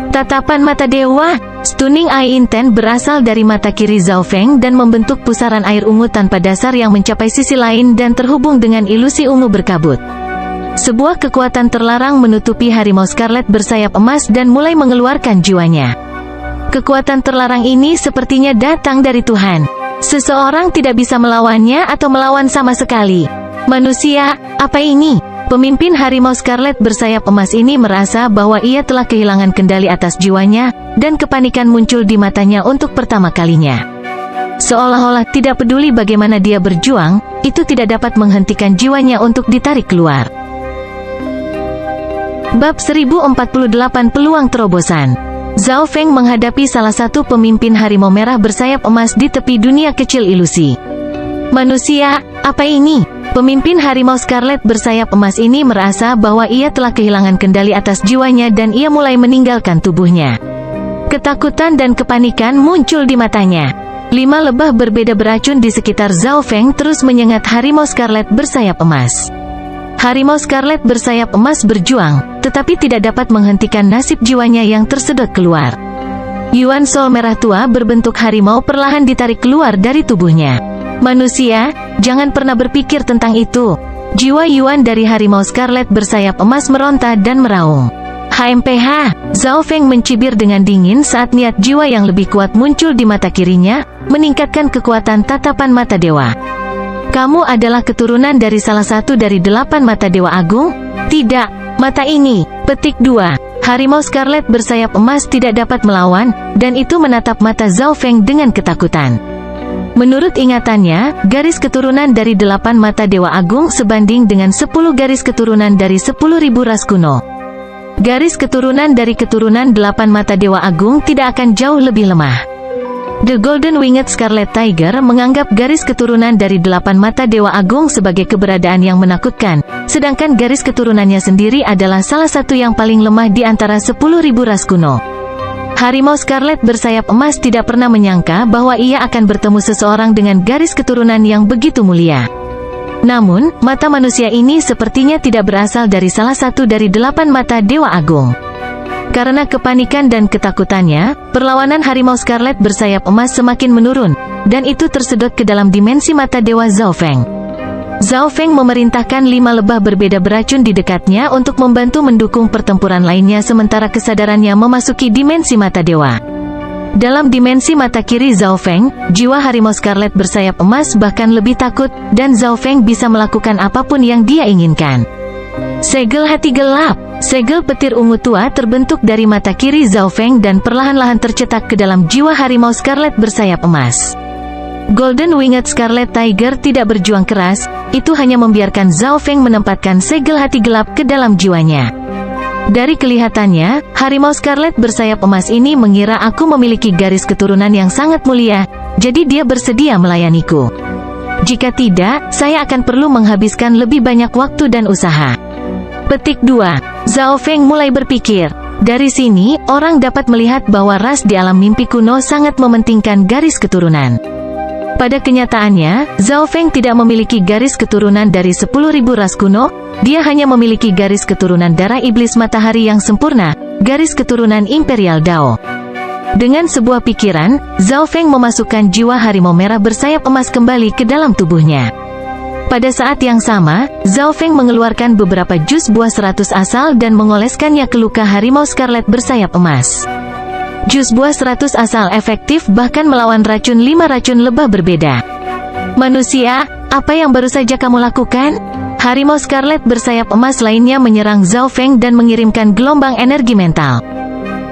Tatapan mata dewa, Stunning Eye Intent berasal dari mata kiri Zhao Feng dan membentuk pusaran air ungu tanpa dasar yang mencapai sisi lain dan terhubung dengan ilusi ungu berkabut. Sebuah kekuatan terlarang menutupi harimau Scarlet bersayap emas dan mulai mengeluarkan jiwanya. Kekuatan terlarang ini sepertinya datang dari Tuhan. Seseorang tidak bisa melawannya atau melawan sama sekali. Manusia, apa ini? Pemimpin harimau Scarlet bersayap emas ini merasa bahwa ia telah kehilangan kendali atas jiwanya, dan kepanikan muncul di matanya untuk pertama kalinya. Seolah-olah tidak peduli bagaimana dia berjuang, itu tidak dapat menghentikan jiwanya untuk ditarik keluar. Bab 1048 Peluang Terobosan. Zhao Feng menghadapi salah satu pemimpin harimau merah bersayap emas di tepi dunia kecil ilusi. Manusia, apa ini? Pemimpin harimau Scarlet bersayap emas ini merasa bahwa ia telah kehilangan kendali atas jiwanya dan ia mulai meninggalkan tubuhnya. Ketakutan dan kepanikan muncul di matanya. 5 lebah berbeda beracun di sekitar Zhao Feng terus menyengat harimau Scarlet bersayap emas. Harimau Scarlet bersayap emas berjuang, tetapi tidak dapat menghentikan nasib jiwanya yang tersedot keluar. Yuan Sol merah tua berbentuk harimau perlahan ditarik keluar dari tubuhnya. Manusia, jangan pernah berpikir tentang itu. Jiwa Yuan dari harimau Scarlet bersayap emas meronta dan meraung. HMPH, Zhao Feng mencibir dengan dingin saat niat jiwa yang lebih kuat muncul di mata kirinya, meningkatkan kekuatan tatapan mata dewa. Kamu adalah keturunan dari salah satu dari 8 mata dewa agung? Tidak, mata ini. Petik 2. Harimau Scarlet bersayap emas tidak dapat melawan, dan itu menatap mata Zhao Feng dengan ketakutan. Menurut ingatannya, garis keturunan dari 8 mata dewa agung sebanding dengan 10 garis keturunan dari 10.000 ras kuno. Garis keturunan dari keturunan 8 mata dewa agung tidak akan jauh lebih lemah. The Golden Winged Scarlet Tiger menganggap garis keturunan dari 8 mata dewa agung sebagai keberadaan yang menakutkan, sedangkan garis keturunannya sendiri adalah salah satu yang paling lemah di antara 10.000 ras kuno. Harimau Scarlet bersayap emas tidak pernah menyangka bahwa ia akan bertemu seseorang dengan garis keturunan yang begitu mulia. Namun, mata manusia ini sepertinya tidak berasal dari salah satu dari 8 mata dewa agung. Karena kepanikan dan ketakutannya, perlawanan harimau Scarlet bersayap emas semakin menurun, dan itu tersedot ke dalam dimensi mata dewa Zhao Feng. Zhao Feng memerintahkan 5 lebah berbeda beracun di dekatnya untuk membantu mendukung pertempuran lainnya sementara kesadarannya memasuki dimensi mata dewa. Dalam dimensi mata kiri Zhao Feng, jiwa harimau Scarlet bersayap emas bahkan lebih takut, dan Zhao Feng bisa melakukan apapun yang dia inginkan. Segel hati gelap. Segel petir ungu tua terbentuk dari mata kiri Zhao Feng dan perlahan-lahan tercetak ke dalam jiwa harimau Scarlet bersayap emas. Golden Winged Scarlet Tiger tidak berjuang keras, itu hanya membiarkan Zhao Feng menempatkan segel hati gelap ke dalam jiwanya. Dari kelihatannya, harimau Scarlet bersayap emas ini mengira aku memiliki garis keturunan yang sangat mulia, jadi dia bersedia melayaniku. Jika tidak, saya akan perlu menghabiskan lebih banyak waktu dan usaha. Petik 2. Zhao Feng mulai berpikir. Dari sini, orang dapat melihat bahwa ras di alam mimpi kuno sangat mementingkan garis keturunan. Pada kenyataannya, Zhao Feng tidak memiliki garis keturunan dari 10.000 ras kuno, dia hanya memiliki garis keturunan darah iblis matahari yang sempurna, garis keturunan Imperial Dao. Dengan sebuah pikiran, Zhao Feng memasukkan jiwa harimau merah bersayap emas kembali ke dalam tubuhnya. Pada saat yang sama, Zhao Feng mengeluarkan beberapa jus buah 100 asal dan mengoleskannya ke luka harimau Scarlet bersayap emas. Jus buah 100 asal efektif bahkan melawan racun 5 racun lebah berbeda. Manusia, apa yang baru saja kamu lakukan? Harimau Scarlet bersayap emas lainnya menyerang Zhao Feng dan mengirimkan gelombang energi mental.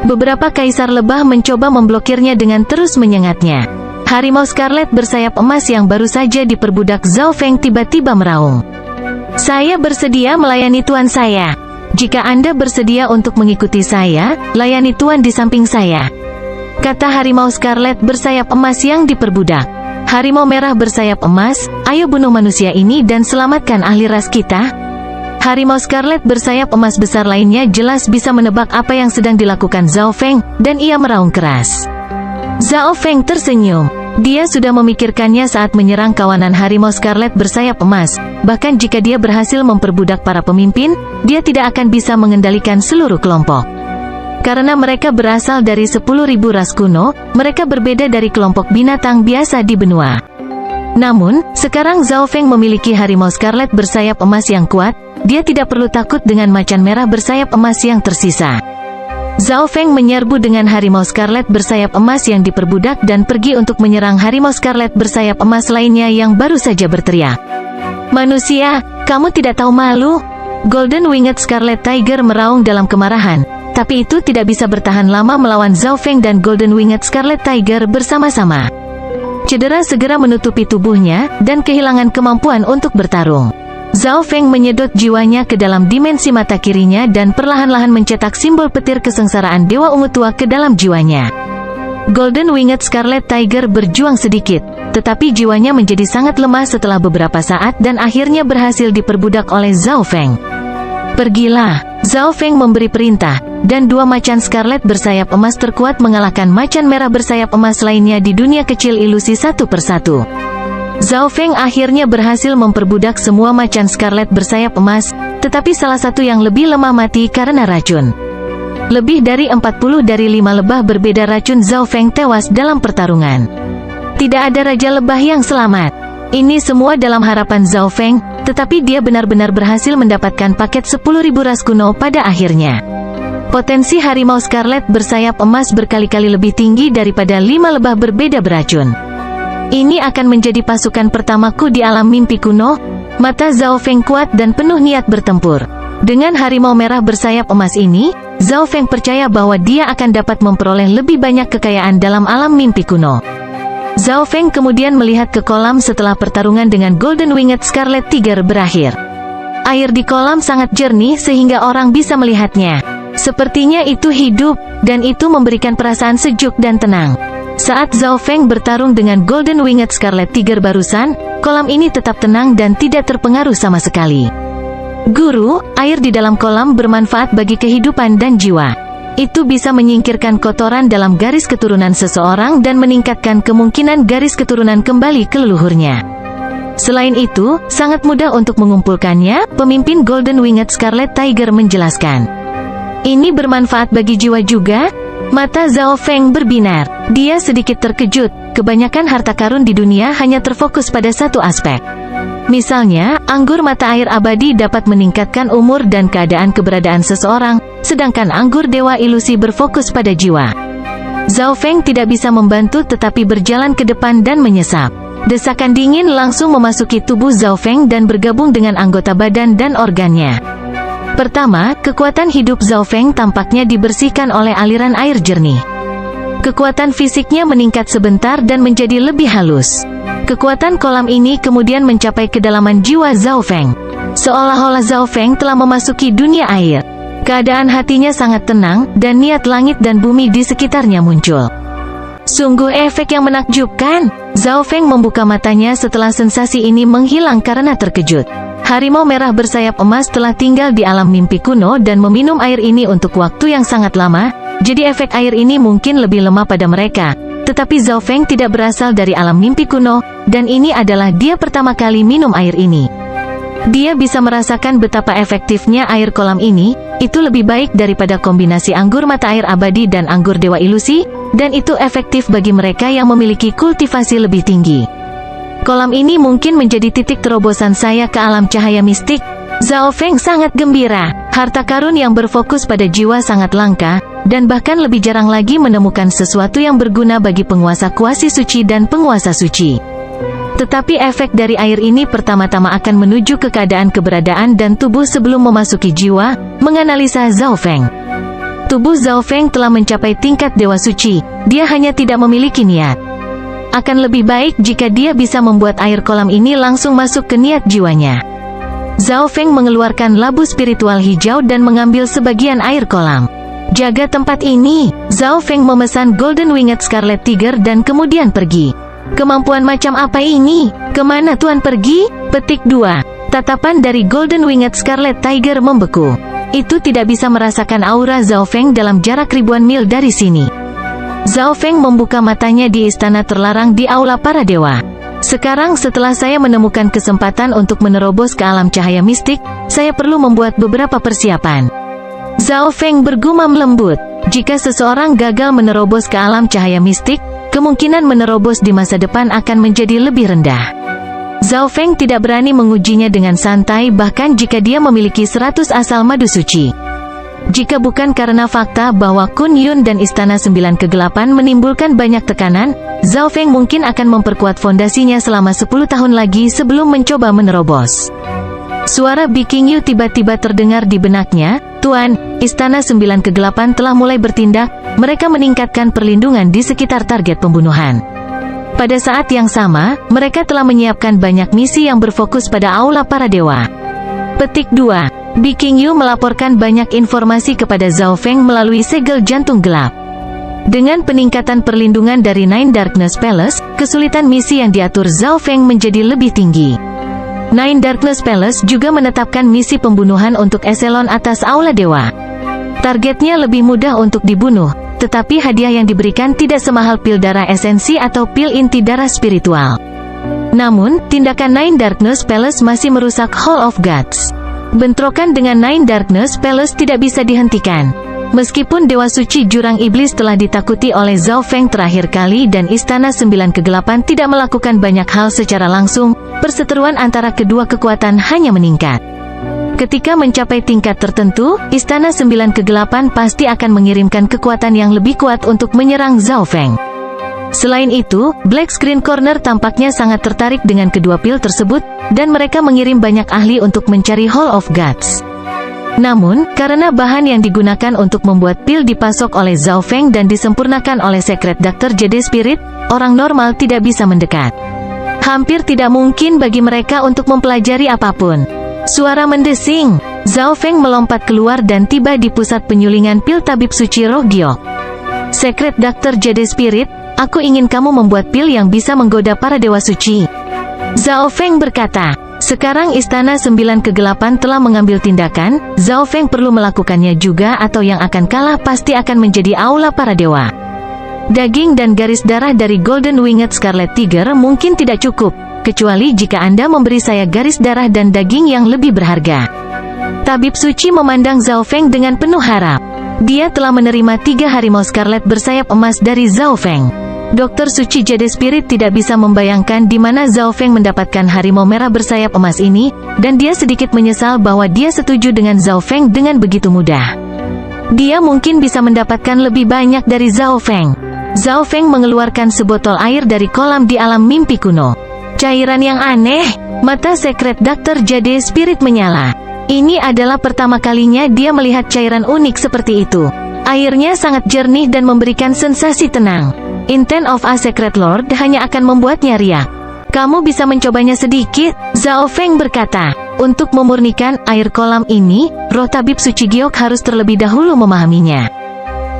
Beberapa kaisar lebah mencoba memblokirnya dengan terus menyengatnya. Harimau Scarlet bersayap emas yang baru saja diperbudak Zhao Feng tiba-tiba meraung. Saya bersedia melayani tuan saya. Jika Anda bersedia untuk mengikuti saya, layani tuan di samping saya, kata harimau Scarlet bersayap emas yang diperbudak. Harimau merah bersayap emas, ayo bunuh manusia ini dan selamatkan ahli ras kita. Harimau Scarlet bersayap emas besar lainnya jelas bisa menebak apa yang sedang dilakukan Zhao Feng, dan ia meraung keras. Zhao Feng tersenyum. Dia sudah memikirkannya saat menyerang kawanan harimau Scarlet bersayap emas. Bahkan jika dia berhasil memperbudak para pemimpin, dia tidak akan bisa mengendalikan seluruh kelompok. Karena mereka berasal dari 10.000 ras kuno, mereka berbeda dari kelompok binatang biasa di benua. Namun, sekarang Zhao Feng memiliki harimau scarlet bersayap emas yang kuat, dia tidak perlu takut dengan macan merah bersayap emas yang tersisa. Zhao Feng menyerbu dengan harimau scarlet bersayap emas yang diperbudak dan pergi untuk menyerang harimau scarlet bersayap emas lainnya yang baru saja berteriak. "Manusia, kamu tidak tahu malu?" Golden Winged Scarlet Tiger meraung dalam kemarahan, tapi itu tidak bisa bertahan lama melawan Zhao Feng dan Golden Winged Scarlet Tiger bersama-sama. Cedera segera menutupi tubuhnya, dan kehilangan kemampuan untuk bertarung. Zhao Feng menyedot jiwanya ke dalam dimensi mata kirinya dan perlahan-lahan mencetak simbol petir kesengsaraan Dewa Ungu Tua ke dalam jiwanya. Golden Winged Scarlet Tiger berjuang sedikit, tetapi jiwanya menjadi sangat lemah setelah beberapa saat dan akhirnya berhasil diperbudak oleh Zhao Feng. "Pergilah," Zhao Feng memberi perintah, dan dua macan scarlet bersayap emas terkuat mengalahkan macan merah bersayap emas lainnya di dunia kecil ilusi satu persatu. Zhao Feng akhirnya berhasil memperbudak semua macan scarlet bersayap emas, tetapi salah satu yang lebih lemah mati karena racun. Lebih dari 40 dari 5 lebah berbeda racun Zhao Feng tewas dalam pertarungan. Tidak ada Raja Lebah yang selamat. Ini semua dalam harapan Zhao Feng, tetapi dia benar-benar berhasil mendapatkan paket 10.000 ras kuno pada akhirnya. Potensi harimau scarlet bersayap emas berkali-kali lebih tinggi daripada 5 lebah berbeda beracun. "Ini akan menjadi pasukan pertamaku di alam mimpi kuno." Mata Zhao Feng kuat dan penuh niat bertempur. Dengan harimau merah bersayap emas ini, Zhao Feng percaya bahwa dia akan dapat memperoleh lebih banyak kekayaan dalam alam mimpi kuno. Zhao Feng kemudian melihat ke kolam setelah pertarungan dengan Golden Winged Scarlet Tiger berakhir. Air di kolam sangat jernih sehingga orang bisa melihatnya. Sepertinya itu hidup, dan itu memberikan perasaan sejuk dan tenang. Saat Zhao Feng bertarung dengan Golden Winged Scarlet Tiger barusan, kolam ini tetap tenang dan tidak terpengaruh sama sekali. "Guru, air di dalam kolam bermanfaat bagi kehidupan dan jiwa. Itu bisa menyingkirkan kotoran dalam garis keturunan seseorang dan meningkatkan kemungkinan garis keturunan kembali ke leluhurnya. Selain itu, sangat mudah untuk mengumpulkannya," pemimpin Golden Winged Scarlet Tiger menjelaskan. "Ini bermanfaat bagi jiwa juga?" Mata Zhao Feng berbinar. Dia sedikit terkejut, kebanyakan harta karun di dunia hanya terfokus pada satu aspek. Misalnya, anggur mata air abadi dapat meningkatkan umur dan keadaan keberadaan seseorang, sedangkan anggur dewa ilusi berfokus pada jiwa. Zhao Feng tidak bisa membantu tetapi berjalan ke depan dan menyesap. Desakan dingin langsung memasuki tubuh Zhao Feng dan bergabung dengan anggota badan dan organnya. Pertama, kekuatan hidup Zhao Feng tampaknya dibersihkan oleh aliran air jernih. Kekuatan fisiknya meningkat sebentar dan menjadi lebih halus. Kekuatan kolam ini kemudian mencapai kedalaman jiwa Zhao Feng. Seolah-olah Zhao Feng telah memasuki dunia air. Keadaan hatinya sangat tenang, dan niat langit dan bumi di sekitarnya muncul. Sungguh efek yang menakjubkan. Zhao Feng membuka matanya setelah sensasi ini menghilang karena terkejut. Harimau merah bersayap emas telah tinggal di alam mimpi kuno dan meminum air ini untuk waktu yang sangat lama, jadi efek air ini mungkin lebih lemah pada mereka. Tetapi Zhao Feng tidak berasal dari alam mimpi kuno, dan ini adalah dia pertama kali minum air ini. Dia bisa merasakan betapa efektifnya air kolam ini. Itu lebih baik daripada kombinasi anggur mata air abadi dan anggur dewa ilusi, dan itu efektif bagi mereka yang memiliki kultivasi lebih tinggi. Kolam ini mungkin menjadi titik terobosan saya ke alam cahaya mistik. Zhao Feng sangat gembira. Harta karun yang berfokus pada jiwa sangat langka, dan bahkan lebih jarang lagi menemukan sesuatu yang berguna bagi penguasa kuasi suci dan penguasa suci. Tetapi efek dari air ini pertama-tama akan menuju ke keadaan keberadaan dan tubuh sebelum memasuki jiwa, menganalisa Zhao Feng. Tubuh Zhao Feng telah mencapai tingkat dewa suci, dia hanya tidak memiliki niat. Akan lebih baik jika dia bisa membuat air kolam ini langsung masuk ke niat jiwanya. Zhao Feng mengeluarkan labu spiritual hijau dan mengambil sebagian air kolam. "Jaga tempat ini." Zhao Feng memesan Golden Winged Scarlet Tiger dan kemudian pergi. "Kemampuan macam apa ini? Kemana Tuan pergi?" Petik 2. Tatapan dari Golden Winged Scarlet Tiger membeku. Itu tidak bisa merasakan aura Zhao Feng dalam jarak ribuan mil dari sini. Zhao Feng membuka matanya di istana terlarang di aula para dewa. "Sekarang setelah saya menemukan kesempatan untuk menerobos ke alam cahaya mistik, saya perlu membuat beberapa persiapan." Zhao Feng bergumam lembut. Jika seseorang gagal menerobos ke alam cahaya mistik, kemungkinan menerobos di masa depan akan menjadi lebih rendah. Zhao Feng tidak berani mengujinya dengan santai bahkan jika dia memiliki 100 asal madu suci. Jika bukan karena fakta bahwa Kun Yun dan Istana 9 Kegelapan menimbulkan banyak tekanan, Zhao Feng mungkin akan memperkuat fondasinya selama 10 tahun lagi sebelum mencoba menerobos. Suara Biking Yu tiba-tiba terdengar di benaknya. Tuan, Istana 9 Kegelapan telah mulai bertindak, mereka meningkatkan perlindungan di sekitar target pembunuhan. Pada saat yang sama, mereka telah menyiapkan banyak misi yang berfokus pada aula para dewa. Petik 2. Biking Yu melaporkan banyak informasi kepada Zhao Feng melalui segel jantung gelap. Dengan peningkatan perlindungan dari Nine Darkness Palace, kesulitan misi yang diatur Zhao Feng menjadi lebih tinggi. Nine Darkness Palace juga menetapkan misi pembunuhan untuk eselon atas aula dewa. Targetnya lebih mudah untuk dibunuh, tetapi hadiah yang diberikan tidak semahal pil darah esensi atau pil inti darah spiritual. Namun, tindakan Nine Darkness Palace masih merusak Hall of Gods. Bentrokan dengan Nine Darkness Palace tidak bisa dihentikan. Meskipun Dewa Suci Jurang Iblis telah ditakuti oleh Zhao Feng terakhir kali dan Istana 9 Kegelapan tidak melakukan banyak hal secara langsung, perseteruan antara kedua kekuatan hanya meningkat. Ketika mencapai tingkat tertentu, Istana 9 Kegelapan pasti akan mengirimkan kekuatan yang lebih kuat untuk menyerang Zhao Feng. Selain itu, Black Screen Corner tampaknya sangat tertarik dengan kedua pil tersebut, dan mereka mengirim banyak ahli untuk mencari Hall of Gods. Namun, karena bahan yang digunakan untuk membuat pil dipasok oleh Zhao Feng dan disempurnakan oleh Secret Doctor Jade Spirit, orang normal tidak bisa mendekat. Hampir tidak mungkin bagi mereka untuk mempelajari apapun. Suara mendesing. Zhao Feng melompat keluar dan tiba di pusat penyulingan pil tabib suci Roh Giok. Secret Doctor Jade Spirit, aku ingin kamu membuat pil yang bisa menggoda para dewa suci. Zhao Feng berkata. Sekarang Istana 9 Kegelapan telah mengambil tindakan, Zhao Feng perlu melakukannya juga atau yang akan kalah pasti akan menjadi aula para dewa. Daging dan garis darah dari Golden Winged Scarlet Tiger mungkin tidak cukup, kecuali jika Anda memberi saya garis darah dan daging yang lebih berharga. Tabib Suci memandang Zhao Feng dengan penuh harap. Dia telah menerima 3 harimau Scarlet bersayap emas dari Zhao Feng. Dokter Suci Jade Spirit tidak bisa membayangkan di mana Zhao Feng mendapatkan harimau merah bersayap emas ini, dan dia sedikit menyesal bahwa dia setuju dengan Zhao Feng dengan begitu mudah. Dia mungkin bisa mendapatkan lebih banyak dari Zhao Feng. Zhao Feng mengeluarkan sebotol air dari kolam di alam mimpi kuno. Cairan yang aneh. Mata Secret Doctor Jade Spirit menyala. Ini adalah pertama kalinya dia melihat cairan unik seperti itu. Airnya sangat jernih dan memberikan sensasi tenang. Intent of a Secret Lord hanya akan membuatnya riak. Kamu bisa mencobanya sedikit, Zhao Feng berkata. Untuk memurnikan air kolam ini, roh tabib suci Giok harus terlebih dahulu memahaminya.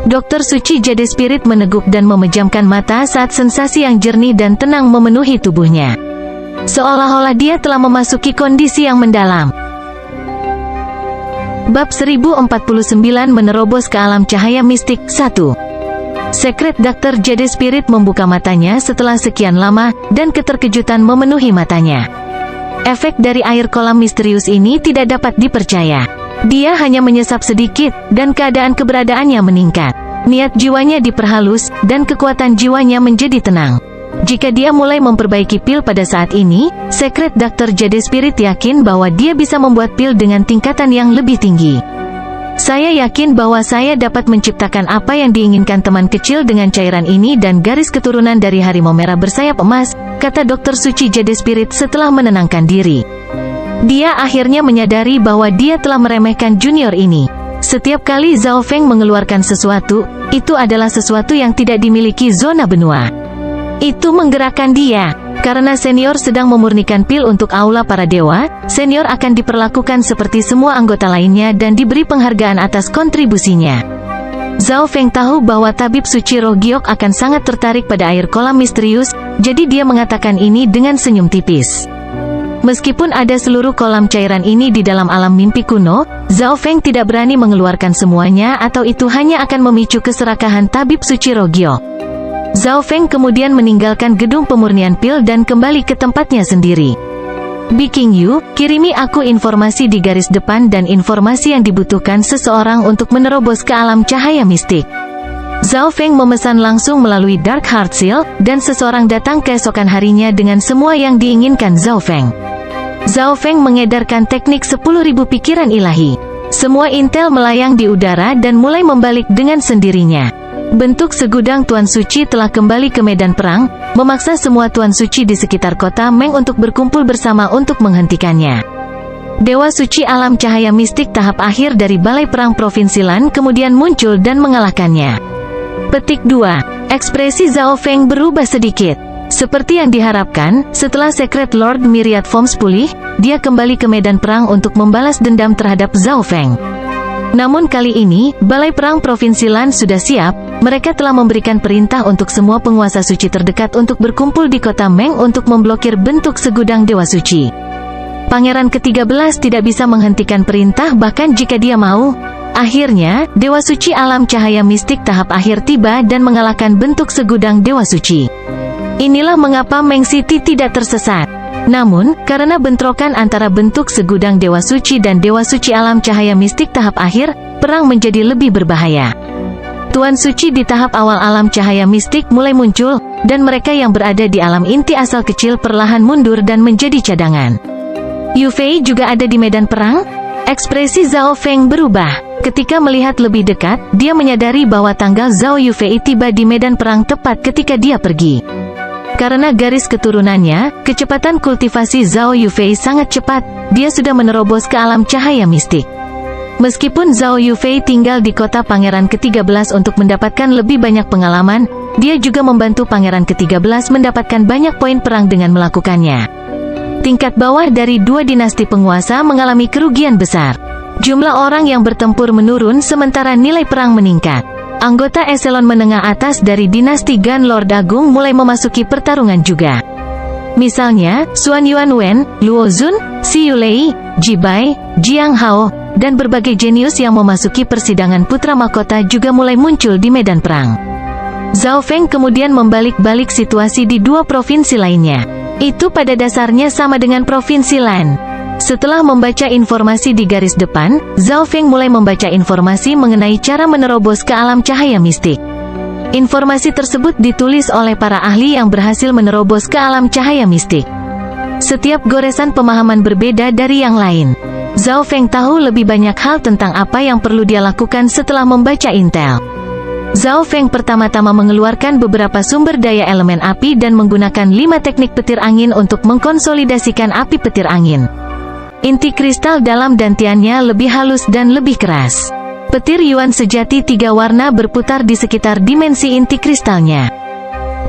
Dokter Suci Jade Spirit meneguk dan memejamkan mata saat sensasi yang jernih dan tenang memenuhi tubuhnya. Seolah-olah dia telah memasuki kondisi yang mendalam. Bab 1049 Menerobos ke alam cahaya mistik 1. Secret Doctor Jade Spirit membuka matanya setelah sekian lama, dan keterkejutan memenuhi matanya. Efek dari air kolam misterius ini tidak dapat dipercaya. Dia hanya menyesap sedikit, dan keadaan keberadaannya meningkat. Niat jiwanya diperhalus, dan kekuatan jiwanya menjadi tenang. Jika dia mulai memperbaiki pil pada saat ini, Secret Doctor Jade Spirit yakin bahwa dia bisa membuat pil dengan tingkatan yang lebih tinggi. Saya yakin bahwa saya dapat menciptakan apa yang diinginkan teman kecil dengan cairan ini dan garis keturunan dari harimau merah bersayap emas, kata Dokter Suci Jade Spirit setelah menenangkan diri. Dia akhirnya menyadari bahwa dia telah meremehkan junior ini. Setiap kali Zhao Feng mengeluarkan sesuatu, itu adalah sesuatu yang tidak dimiliki zona benua. Itu menggerakkan dia. Karena senior sedang memurnikan pil untuk aula para dewa, senior akan diperlakukan seperti semua anggota lainnya dan diberi penghargaan atas kontribusinya. Zhao Feng tahu bahwa tabib suci Roh Giok akan sangat tertarik pada air kolam misterius, jadi dia mengatakan ini dengan senyum tipis. Meskipun ada seluruh kolam cairan ini di dalam alam mimpi kuno, Zhao Feng tidak berani mengeluarkan semuanya atau itu hanya akan memicu keserakahan tabib suci Roh Giok. Zhao Feng kemudian meninggalkan gedung pemurnian pil dan kembali ke tempatnya sendiri. Biking Yu, kirimi aku informasi di garis depan dan informasi yang dibutuhkan seseorang untuk menerobos ke alam cahaya mistik. Zhao Feng memesan langsung melalui Dark Heart Seal, dan seseorang datang keesokan harinya dengan semua yang diinginkan Zhao Feng. Zhao Feng mengedarkan teknik 10.000 pikiran ilahi. Semua intel melayang di udara dan mulai membalik dengan sendirinya. Bentuk segudang Tuan Suci telah kembali ke medan perang, memaksa semua Tuan Suci di sekitar kota Meng untuk berkumpul bersama untuk menghentikannya. Dewa Suci Alam Cahaya Mistik tahap akhir dari Balai Perang Provinsi Lan kemudian muncul dan mengalahkannya. Petik 2. Ekspresi Zhao Feng berubah sedikit. Seperti yang diharapkan, setelah Secret Lord Myriad Forms pulih, dia kembali ke medan perang untuk membalas dendam terhadap Zhao Feng. Namun kali ini, Balai Perang Provinsi Lan sudah siap. Mereka telah memberikan perintah untuk semua penguasa suci terdekat untuk berkumpul di kota Meng untuk memblokir bentuk segudang Dewa Suci. Pangeran ke-13 tidak bisa menghentikan perintah bahkan jika dia mau. Akhirnya, Dewa Suci Alam Cahaya Mistik tahap akhir tiba dan mengalahkan bentuk segudang Dewa Suci. Inilah mengapa Meng City tidak tersesat. Namun, karena bentrokan antara bentuk segudang Dewa Suci dan Dewa Suci Alam Cahaya Mistik tahap akhir, perang menjadi lebih berbahaya. Tuan Suci di tahap awal Alam Cahaya Mistik mulai muncul, dan mereka yang berada di alam inti asal kecil perlahan mundur dan menjadi cadangan. Yu Fei juga ada di medan perang? Ekspresi Zhao Feng berubah. Ketika melihat lebih dekat, dia menyadari bahwa tanggal Zhao Yufei tiba di medan perang tepat ketika dia pergi. Karena garis keturunannya, kecepatan kultivasi Zhao Yufei sangat cepat, dia sudah menerobos ke alam cahaya mistik. Meskipun Zhao Yufei tinggal di kota Pangeran ke-13 untuk mendapatkan lebih banyak pengalaman, dia juga membantu Pangeran ke-13 mendapatkan banyak poin perang dengan melakukannya. Tingkat bawah dari dua dinasti penguasa mengalami kerugian besar. Jumlah orang yang bertempur menurun sementara nilai perang meningkat. Anggota eselon menengah atas dari dinasti Gan Lord Agung mulai memasuki pertarungan juga. Misalnya, Xuan Yuanwen, Luo Zun, Xi Yulei, Ji Bai, Jiang Hao, dan berbagai jenius yang memasuki persidangan putra mahkota juga mulai muncul di medan perang. Zhao Feng kemudian membalik-balik situasi di dua provinsi lainnya. Itu pada dasarnya sama dengan provinsi Lan. Setelah membaca informasi di garis depan, Zhao Feng mulai membaca informasi mengenai cara menerobos ke alam cahaya mistik. Informasi tersebut ditulis oleh para ahli yang berhasil menerobos ke alam cahaya mistik. Setiap goresan pemahaman berbeda dari yang lain. Zhao Feng tahu lebih banyak hal tentang apa yang perlu dia lakukan setelah membaca intel. Zhao Feng pertama-tama mengeluarkan beberapa sumber daya elemen api dan menggunakan 5 teknik petir angin untuk mengkonsolidasikan api petir angin. Inti kristal dalam dantiannya lebih halus dan lebih keras. Petir Yuan sejati 3 warna berputar di sekitar dimensi inti kristalnya.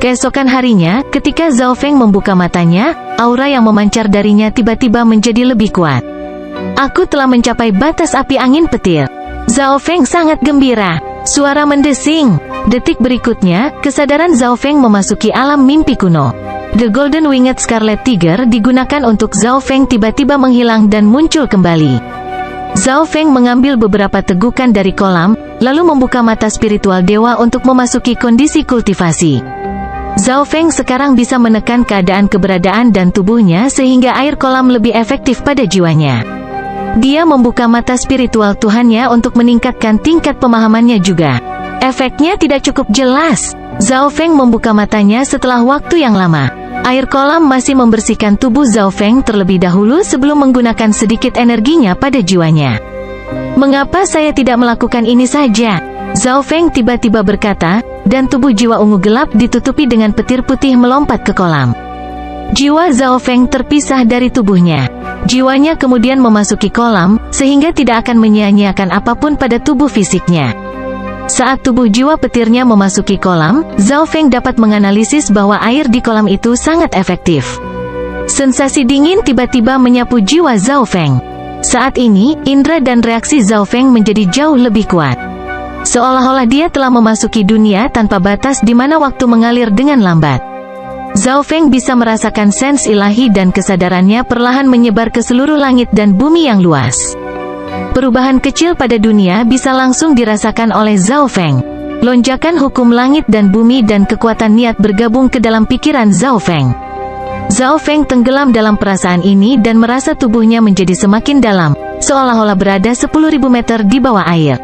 Keesokan harinya, ketika Zhao Feng membuka matanya, aura yang memancar darinya tiba-tiba menjadi lebih kuat. Aku telah mencapai batas api angin petir. Zhao Feng sangat gembira. Suara mendesing. Detik berikutnya, kesadaran Zhao Feng memasuki alam mimpi kuno. The Golden Winged Scarlet Tiger digunakan untuk Zhao Feng tiba-tiba menghilang dan muncul kembali. Zhao Feng mengambil beberapa tegukan dari kolam, lalu membuka mata spiritual dewa untuk memasuki kondisi kultivasi. Zhao Feng sekarang bisa menekan keadaan keberadaan dan tubuhnya sehingga air kolam lebih efektif pada jiwanya. Dia membuka mata spiritual Tuhannya untuk meningkatkan tingkat pemahamannya juga. Efeknya tidak cukup jelas. Zhao Feng membuka matanya setelah waktu yang lama. Air kolam masih membersihkan tubuh Zhao Feng terlebih dahulu sebelum menggunakan sedikit energinya pada jiwanya. Mengapa saya tidak melakukan ini saja? Zhao Feng tiba-tiba berkata, dan tubuh jiwa ungu gelap ditutupi dengan petir putih melompat ke kolam. Jiwa Zhao Feng terpisah dari tubuhnya. Jiwanya kemudian memasuki kolam, sehingga tidak akan menyia-nyiakan apapun pada tubuh fisiknya. Saat tubuh jiwa petirnya memasuki kolam, Zhao Feng dapat menganalisis bahwa air di kolam itu sangat efektif. Sensasi dingin tiba-tiba menyapu jiwa Zhao Feng. Saat ini, indera dan reaksi Zhao Feng menjadi jauh lebih kuat. Seolah-olah dia telah memasuki dunia tanpa batas di mana waktu mengalir dengan lambat. Zhao Feng bisa merasakan sens ilahi dan kesadarannya perlahan menyebar ke seluruh langit dan bumi yang luas. Perubahan kecil pada dunia bisa langsung dirasakan oleh Zhao Feng. Lonjakan hukum langit dan bumi dan kekuatan niat bergabung ke dalam pikiran Zhao Feng. Zhao Feng tenggelam dalam perasaan ini dan merasa tubuhnya menjadi semakin dalam, seolah-olah berada 10.000 meter di bawah air.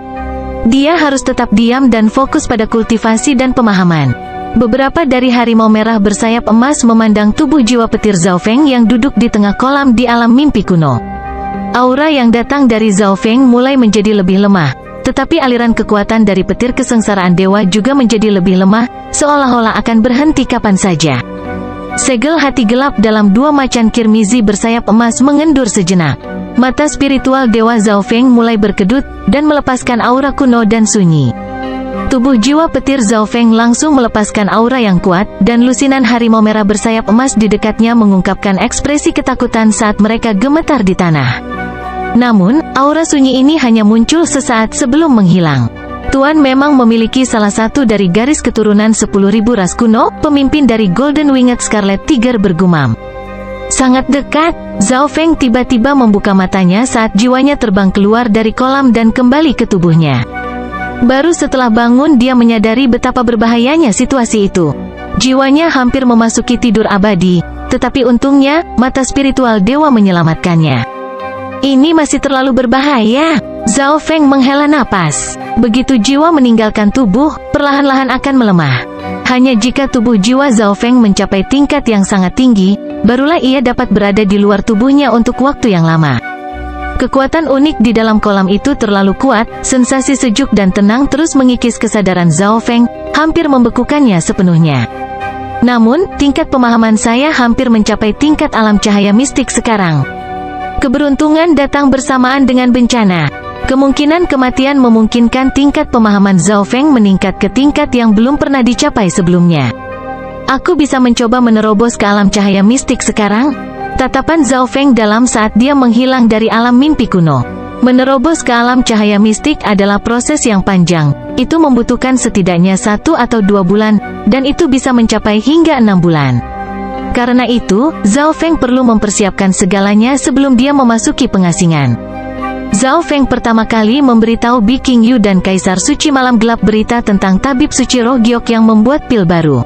Dia harus tetap diam dan fokus pada kultivasi dan pemahaman. Beberapa dari harimau merah bersayap emas memandang tubuh jiwa petir Zhao Feng yang duduk di tengah kolam di alam mimpi kuno. Aura yang datang dari Zhao Feng mulai menjadi lebih lemah, tetapi aliran kekuatan dari petir kesengsaraan dewa juga menjadi lebih lemah, seolah-olah akan berhenti kapan saja. Segel hati gelap dalam dua macan kirmizi bersayap emas mengendur sejenak. Mata spiritual dewa Zhao Feng mulai berkedut, dan melepaskan aura kuno dan sunyi. Tubuh jiwa petir Zhao Feng langsung melepaskan aura yang kuat, dan lusinan harimau merah bersayap emas di dekatnya mengungkapkan ekspresi ketakutan saat mereka gemetar di tanah. Namun, aura sunyi ini hanya muncul sesaat sebelum menghilang. Tuan memang memiliki salah satu dari garis keturunan 10.000 ras kuno, pemimpin dari Golden Winged Scarlet Tiger bergumam. Sangat dekat. Zhao Feng tiba-tiba membuka matanya saat jiwanya terbang keluar dari kolam dan kembali ke tubuhnya. Baru setelah bangun dia menyadari betapa berbahayanya situasi itu. Jiwanya hampir memasuki tidur abadi, tetapi untungnya, mata spiritual dewa menyelamatkannya. Ini masih terlalu berbahaya. Zhao Feng menghela napas. Begitu jiwa meninggalkan tubuh, perlahan-lahan akan melemah. Hanya jika tubuh jiwa Zhao Feng mencapai tingkat yang sangat tinggi, barulah ia dapat berada di luar tubuhnya untuk waktu yang lama. Kekuatan unik di dalam kolam itu terlalu kuat, sensasi sejuk dan tenang terus mengikis kesadaran Zhao Feng, hampir membekukannya sepenuhnya. Namun, tingkat pemahaman saya hampir mencapai tingkat alam cahaya mistik sekarang. Keberuntungan datang bersamaan dengan bencana. Kemungkinan kematian memungkinkan tingkat pemahaman Zhao Feng meningkat ke tingkat yang belum pernah dicapai sebelumnya. Aku bisa mencoba menerobos ke alam cahaya mistik sekarang? Tatapan Zhao Feng dalam saat dia menghilang dari alam mimpi kuno. Menerobos ke alam cahaya mistik adalah proses yang panjang. Itu membutuhkan setidaknya 1 atau 2 bulan, dan itu bisa mencapai hingga 6 bulan. Karena itu, Zhao Feng perlu mempersiapkan segalanya sebelum dia memasuki pengasingan. Zhao Feng pertama kali memberitahu Bi Qingyu dan Kaisar Suci Malam Gelap berita tentang tabib suci roh giok yang membuat pil baru.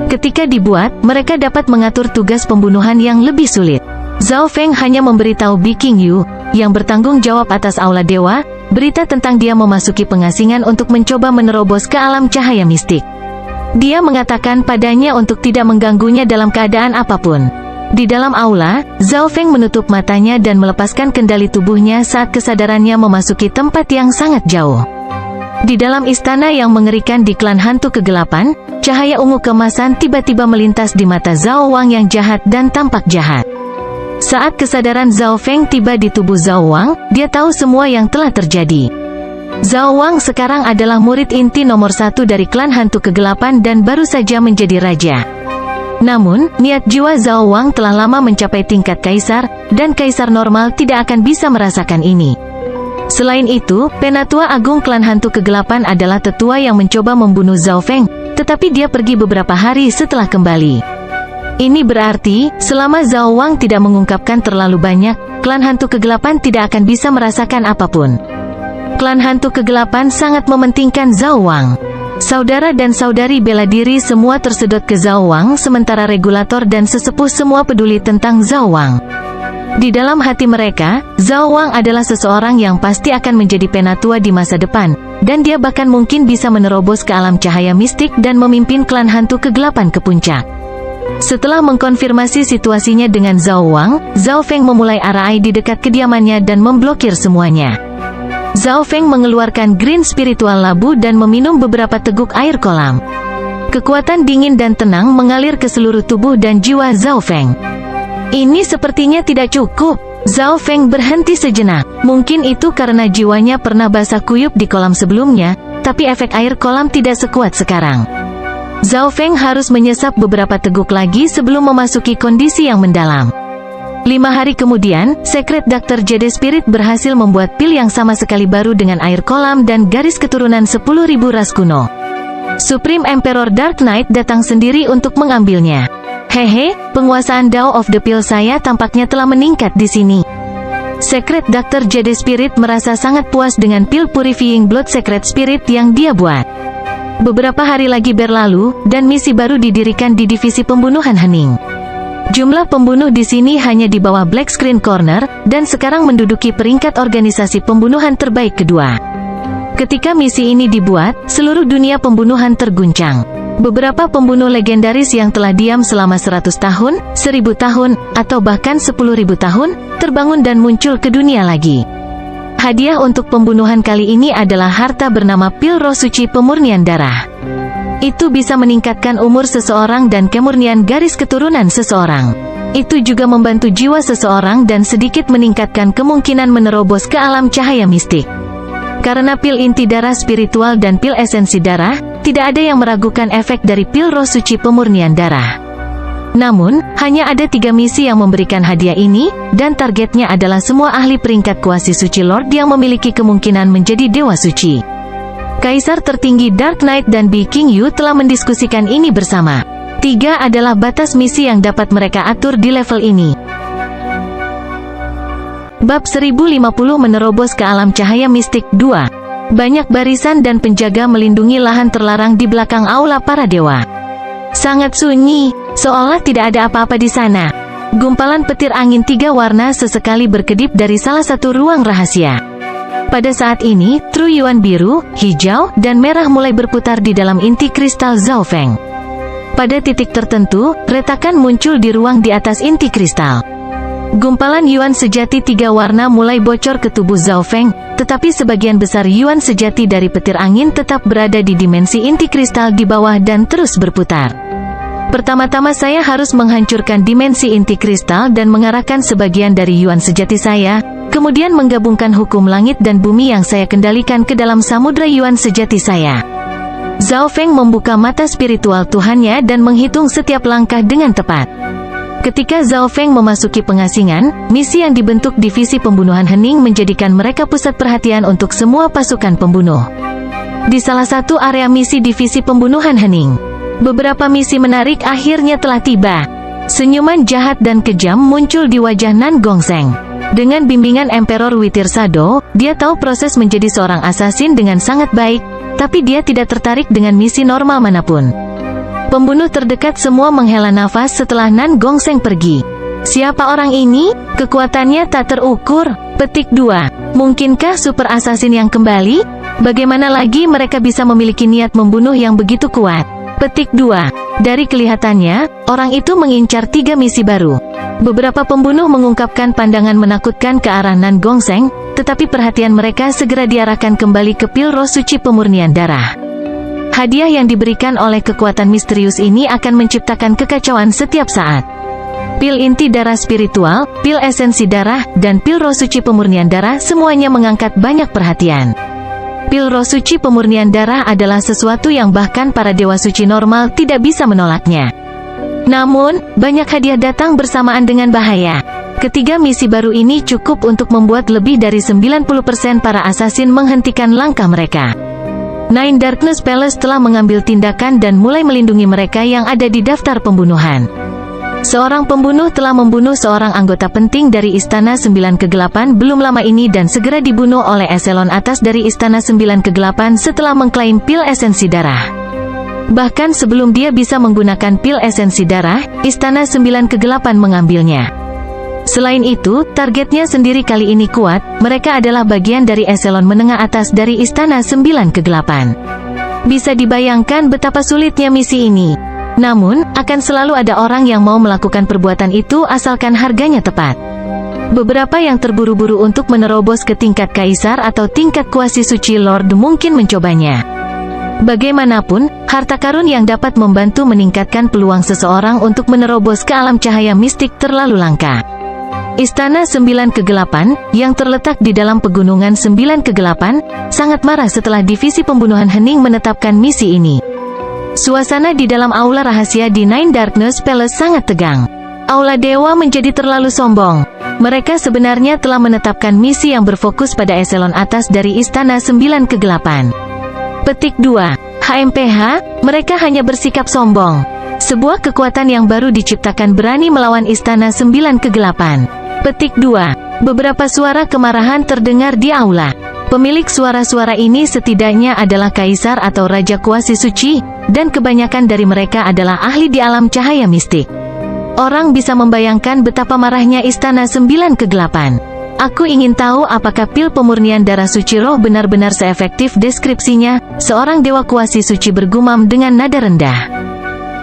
Ketika dibuat, mereka dapat mengatur tugas pembunuhan yang lebih sulit. Zhao Feng hanya memberitahu Bi Qingyu, yang bertanggung jawab atas aula dewa, berita tentang dia memasuki pengasingan untuk mencoba menerobos ke alam cahaya mistik. Dia mengatakan padanya untuk tidak mengganggunya dalam keadaan apapun. Di dalam aula, Zhao Feng menutup matanya dan melepaskan kendali tubuhnya saat kesadarannya memasuki tempat yang sangat jauh. Di dalam istana yang mengerikan di klan hantu kegelapan, cahaya ungu keemasan tiba-tiba melintas di mata Zhao Wang yang jahat dan tampak jahat. Saat kesadaran Zhao Feng tiba di tubuh Zhao Wang, dia tahu semua yang telah terjadi. Zhao Wang sekarang adalah murid inti nomor 1 dari klan hantu kegelapan dan baru saja menjadi raja. Namun, niat jiwa Zhao Wang telah lama mencapai tingkat kaisar, dan kaisar normal tidak akan bisa merasakan ini. Selain itu, Penatua Agung klan hantu kegelapan adalah tetua yang mencoba membunuh Zhao Feng, tetapi dia pergi beberapa hari setelah kembali. Ini berarti, selama Zhao Wang tidak mengungkapkan terlalu banyak, klan hantu kegelapan tidak akan bisa merasakan apapun. Klan hantu kegelapan sangat mementingkan Zhao Wang. Saudara dan saudari bela diri semua tersedot ke Zhao Wang, sementara regulator dan sesepuh semua peduli tentang Zhao Wang. Di dalam hati mereka, Zhao Wang adalah seseorang yang pasti akan menjadi penatua di masa depan, dan dia bahkan mungkin bisa menerobos ke alam cahaya mistik dan memimpin klan hantu kegelapan ke puncak. Setelah mengkonfirmasi situasinya dengan Zhao Wang, Zhao Feng memulai arai di dekat kediamannya dan memblokir semuanya. Zhao Feng mengeluarkan green spiritual labu dan meminum beberapa teguk air kolam. Kekuatan dingin dan tenang mengalir ke seluruh tubuh dan jiwa Zhao Feng. Ini sepertinya tidak cukup. Zhao Feng berhenti sejenak. Mungkin itu karena jiwanya pernah basah kuyup di kolam sebelumnya, tapi efek air kolam tidak sekuat sekarang. Zhao Feng harus menyesap beberapa teguk lagi sebelum memasuki kondisi yang mendalam. 5 hari kemudian, Secret Dr. Jade Spirit berhasil membuat pil yang sama sekali baru dengan air kolam dan garis keturunan 10.000 ras kuno. Supreme Emperor Dark Knight datang sendiri untuk mengambilnya. Hehe, penguasaan Dao of the Pill saya tampaknya telah meningkat di sini. Secret Dr. Jade Spirit merasa sangat puas dengan pil Purifying Blood Secret Spirit yang dia buat. Beberapa hari lagi berlalu, dan misi baru didirikan di divisi pembunuhan hening. Jumlah pembunuh di sini hanya di bawah Black Screen Corner, dan sekarang menduduki peringkat organisasi pembunuhan terbaik kedua. Ketika misi ini dibuat, seluruh dunia pembunuhan terguncang. Beberapa pembunuh legendaris yang telah diam selama 100 tahun, 1000 tahun, atau bahkan 10.000 tahun, terbangun dan muncul ke dunia lagi. Hadiah untuk pembunuhan kali ini adalah harta bernama pil roh suci pemurnian darah. Itu bisa meningkatkan umur seseorang dan kemurnian garis keturunan seseorang. Itu juga membantu jiwa seseorang dan sedikit meningkatkan kemungkinan menerobos ke alam cahaya mistik. Karena pil inti darah spiritual dan pil esensi darah, tidak ada yang meragukan efek dari pil roh suci pemurnian darah. Namun, hanya ada 3 misi yang memberikan hadiah ini, dan targetnya adalah semua ahli peringkat kuasi suci Lord yang memiliki kemungkinan menjadi dewa suci. Kaisar tertinggi Dark Knight dan Bi King Yu telah mendiskusikan ini bersama. 3 adalah batas misi yang dapat mereka atur di level ini. Bab 1050 menerobos ke alam cahaya mistik 2. Banyak barisan dan penjaga melindungi lahan terlarang di belakang aula para dewa. Sangat sunyi, seolah tidak ada apa-apa di sana. Gumpalan petir angin 3 warna sesekali berkedip dari salah satu ruang rahasia. Pada saat ini, True Yuan biru, hijau, dan merah mulai berputar di dalam inti kristal Zhao Feng. Pada titik tertentu, retakan muncul di ruang di atas inti kristal. Gumpalan Yuan sejati 3 warna mulai bocor ke tubuh Zhao Feng, tetapi sebagian besar Yuan sejati dari petir angin tetap berada di dimensi inti kristal di bawah dan terus berputar. Pertama-tama saya harus menghancurkan dimensi inti kristal dan mengarahkan sebagian dari Yuan sejati saya, kemudian menggabungkan hukum langit dan bumi yang saya kendalikan ke dalam samudra Yuan sejati saya. Zhao Feng membuka mata spiritual Tuhannya dan menghitung setiap langkah dengan tepat. Ketika Zhao Feng memasuki pengasingan, misi yang dibentuk divisi pembunuhan hening menjadikan mereka pusat perhatian untuk semua pasukan pembunuh. Di salah satu area misi divisi pembunuhan hening, beberapa misi menarik akhirnya telah tiba. Senyuman jahat dan kejam muncul di wajah Nan Gongseng. Dengan bimbingan Emperor Witirsado, dia tahu proses menjadi seorang asasin dengan sangat baik, tapi dia tidak tertarik dengan misi normal manapun. Pembunuh terdekat semua menghela nafas setelah Nan Gongseng pergi. Siapa orang ini? Kekuatannya tak terukur. Petik 2. Mungkinkah super assassin yang kembali? Bagaimana lagi mereka bisa memiliki niat membunuh yang begitu kuat? Petik 2. Dari kelihatannya, orang itu mengincar 3 misi baru. Beberapa pembunuh mengungkapkan pandangan menakutkan ke arah Nan Gongseng, tetapi perhatian mereka segera diarahkan kembali ke pil roh suci pemurnian darah. Hadiah yang diberikan oleh kekuatan misterius ini akan menciptakan kekacauan setiap saat. Pil inti darah spiritual, pil esensi darah, dan pil roh suci pemurnian darah semuanya mengangkat banyak perhatian. Pil roh suci pemurnian darah adalah sesuatu yang bahkan para dewa suci normal tidak bisa menolaknya. Namun, banyak hadiah datang bersamaan dengan bahaya. Ketiga misi baru ini cukup untuk membuat lebih dari 90% para asasin menghentikan langkah mereka. Nine Darkness Palace telah mengambil tindakan dan mulai melindungi mereka yang ada di daftar pembunuhan. Seorang pembunuh telah membunuh seorang anggota penting dari Istana 9 Kegelapan belum lama ini dan segera dibunuh oleh eselon atas dari Istana 9 Kegelapan setelah mengklaim pil esensi darah. Bahkan sebelum dia bisa menggunakan pil esensi darah, Istana 9 Kegelapan mengambilnya. Selain itu, targetnya sendiri kali ini kuat, mereka adalah bagian dari eselon menengah atas dari Istana 9 Kegelapan. Bisa dibayangkan betapa sulitnya misi ini. Namun, akan selalu ada orang yang mau melakukan perbuatan itu asalkan harganya tepat. Beberapa yang terburu-buru untuk menerobos ke tingkat kaisar atau tingkat kuasi suci Lord mungkin mencobanya. Bagaimanapun, harta karun yang dapat membantu meningkatkan peluang seseorang untuk menerobos ke alam cahaya mistik terlalu langka. Istana 9 Kegelapan, yang terletak di dalam pegunungan 9 Kegelapan, sangat marah setelah divisi pembunuhan hening menetapkan misi ini. Suasana di dalam aula rahasia di Nine Darkness Palace sangat tegang. Aula dewa menjadi terlalu sombong. Mereka sebenarnya telah menetapkan misi yang berfokus pada eselon atas dari Istana 9 Kegelapan. Petik 2. HMPH, mereka hanya bersikap sombong. Sebuah kekuatan yang baru diciptakan berani melawan Istana 9 Kegelapan. Petik 2. Beberapa suara kemarahan terdengar di aula. Pemilik suara-suara ini setidaknya adalah kaisar atau raja kuasi suci, dan kebanyakan dari mereka adalah ahli di alam cahaya mistik. Orang bisa membayangkan betapa marahnya Istana Sembilan Kegelapan. Aku ingin tahu apakah pil pemurnian darah suci roh benar-benar seefektif deskripsinya, seorang dewa kuasi suci bergumam dengan nada rendah.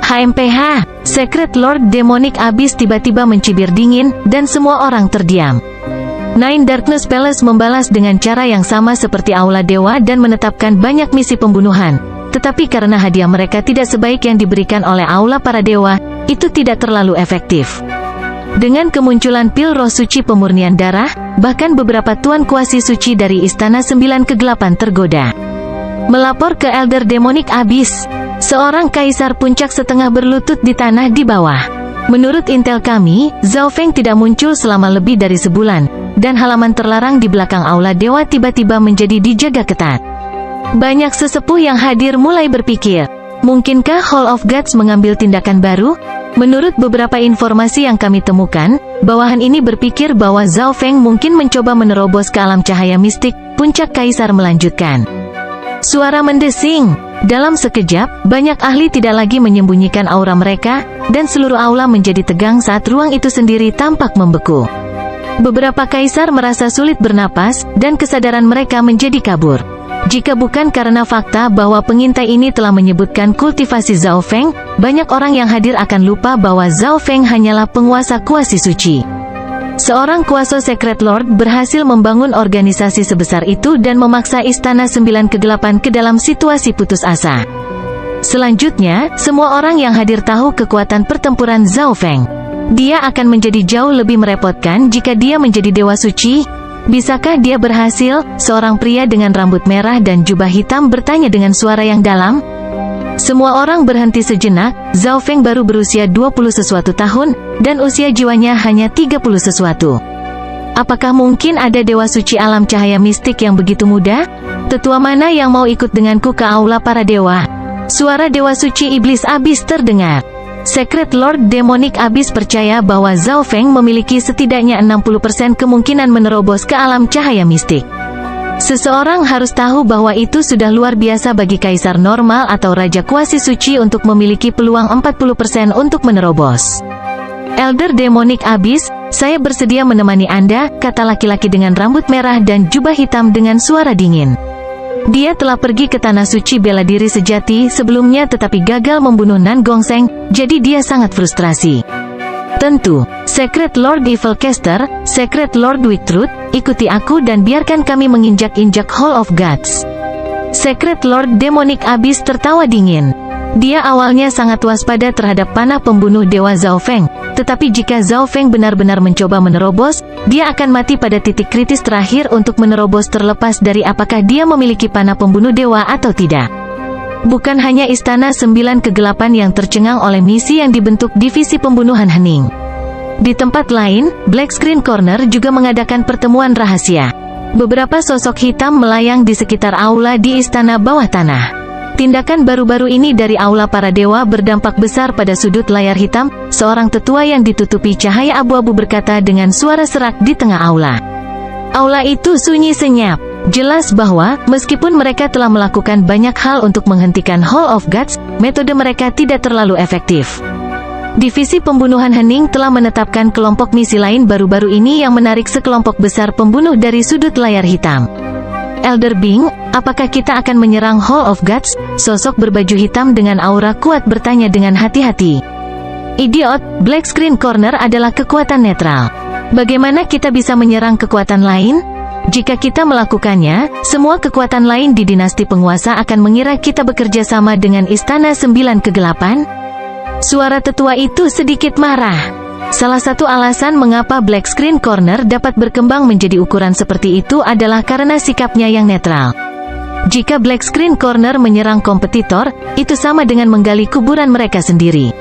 HMPH, Secret Lord Demonic Abyss tiba-tiba mencibir dingin, dan semua orang terdiam. Nine Darkness Palace membalas dengan cara yang sama seperti Aula Dewa dan menetapkan banyak misi pembunuhan. Tetapi karena hadiah mereka tidak sebaik yang diberikan oleh Aula para dewa, itu tidak terlalu efektif. Dengan kemunculan pil roh suci pemurnian darah, bahkan beberapa tuan kuasi suci dari Istana Sembilan Kegelapan tergoda melapor ke Elder Demonic Abyss, seorang kaisar puncak setengah berlutut di tanah di bawah. Menurut intel kami, Zhao Feng tidak muncul selama lebih dari sebulan, dan halaman terlarang di belakang Aula Dewa tiba-tiba menjadi dijaga ketat. Banyak sesepuh yang hadir mulai berpikir, mungkinkah Hall of Gods mengambil tindakan baru? Menurut beberapa informasi yang kami temukan, bawahan ini berpikir bahwa Zhao Feng mungkin mencoba menerobos ke alam cahaya mistik. Puncak kaisar melanjutkan. Suara mendesing. Dalam sekejap, banyak ahli tidak lagi menyembunyikan aura mereka, dan seluruh aula menjadi tegang saat ruang itu sendiri tampak membeku. Beberapa kaisar merasa sulit bernapas, dan kesadaran mereka menjadi kabur. Jika bukan karena fakta bahwa pengintai ini telah menyebutkan kultivasi Zhao Feng, banyak orang yang hadir akan lupa bahwa Zhao Feng hanyalah penguasa kuasi suci. Seorang kuasa Secret Lord berhasil membangun organisasi sebesar itu dan memaksa Istana Sembilan Kegelapan ke dalam situasi putus asa. Selanjutnya, semua orang yang hadir tahu kekuatan pertempuran Zhao Feng. Dia akan menjadi jauh lebih merepotkan jika dia menjadi dewa suci. Bisakah dia berhasil? Seorang pria dengan rambut merah dan jubah hitam bertanya dengan suara yang dalam. Semua orang berhenti sejenak. Zhao Feng baru berusia 20 sesuatu tahun, dan usia jiwanya hanya 30 sesuatu. Apakah mungkin ada dewa suci alam cahaya mistik yang begitu muda? Tetua mana yang mau ikut denganku ke aula para dewa? Suara dewa suci iblis abis terdengar. Secret Lord Demonic Abyss percaya bahwa Zhao Feng memiliki setidaknya 60% kemungkinan menerobos ke alam cahaya mistik. Seseorang harus tahu bahwa itu sudah luar biasa bagi kaisar normal atau raja kuasi suci untuk memiliki peluang 40% untuk menerobos. Elder Demonic Abyss, saya bersedia menemani Anda, kata laki-laki dengan rambut merah dan jubah hitam dengan suara dingin. Dia telah pergi ke tanah suci bela diri sejati sebelumnya tetapi gagal membunuh Nan Gongsheng, jadi dia sangat frustrasi. Tentu, Secret Lord Evil Caster, Secret Lord Weak Truth, ikuti aku dan biarkan kami menginjak-injak Hall of Gods. Secret Lord Demonic Abyss tertawa dingin. Dia awalnya sangat waspada terhadap panah pembunuh dewa Zhao Feng, tetapi jika Zhao Feng benar-benar mencoba menerobos, dia akan mati pada titik kritis terakhir untuk menerobos terlepas dari apakah dia memiliki panah pembunuh dewa atau tidak. Bukan hanya Istana Sembilan Kegelapan yang tercengang oleh misi yang dibentuk Divisi Pembunuhan Hening. Di tempat lain, Black Screen Corner juga mengadakan pertemuan rahasia. Beberapa sosok hitam melayang di sekitar aula di Istana Bawah Tanah. Tindakan baru-baru ini dari aula para dewa berdampak besar pada sudut layar hitam. Seorang tetua yang ditutupi cahaya abu-abu berkata dengan suara serak di tengah aula. Aula itu sunyi senyap. Jelas bahwa, meskipun mereka telah melakukan banyak hal untuk menghentikan Hall of Gods, metode mereka tidak terlalu efektif. Divisi Pembunuhan Hening telah menetapkan kelompok misi lain baru-baru ini yang menarik sekelompok besar pembunuh dari sudut layar hitam. Elder Bing, apakah kita akan menyerang Hall of Gods? Sosok berbaju hitam dengan aura kuat bertanya dengan hati-hati. Idiot, Black Screen Corner adalah kekuatan netral. Bagaimana kita bisa menyerang kekuatan lain? Jika kita melakukannya, semua kekuatan lain di dinasti penguasa akan mengira kita bekerja sama dengan Istana Sembilan Kegelapan. Suara tetua itu sedikit marah. Salah satu alasan mengapa Black Screen Corner dapat berkembang menjadi ukuran seperti itu adalah karena sikapnya yang netral. Jika Black Screen Corner menyerang kompetitor, itu sama dengan menggali kuburan mereka sendiri.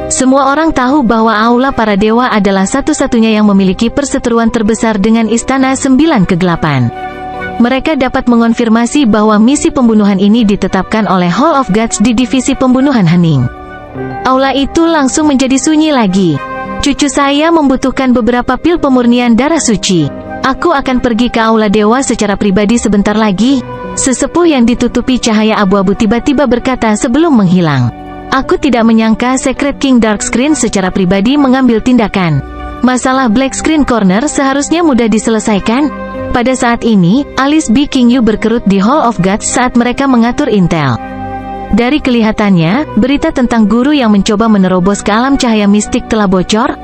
Semua orang tahu bahwa aula para dewa adalah satu-satunya yang memiliki perseteruan terbesar dengan Istana Sembilan Kegelapan. Mereka dapat mengonfirmasi bahwa misi pembunuhan ini ditetapkan oleh Hall of Gods di Divisi Pembunuhan Hening. Aula itu langsung menjadi sunyi lagi. Cucu saya membutuhkan beberapa pil pemurnian darah suci. Aku akan pergi ke aula dewa secara pribadi sebentar lagi. Sesepuh yang ditutupi cahaya abu-abu tiba-tiba berkata sebelum menghilang. Aku tidak menyangka Secret King Darkscreen secara pribadi mengambil tindakan. Masalah Black Screen Corner seharusnya mudah diselesaikan. Pada saat ini, alis B King Yu berkerut di Hall of Gods saat mereka mengatur intel. Dari kelihatannya, berita tentang guru yang mencoba menerobos ke alam cahaya mistik telah bocor.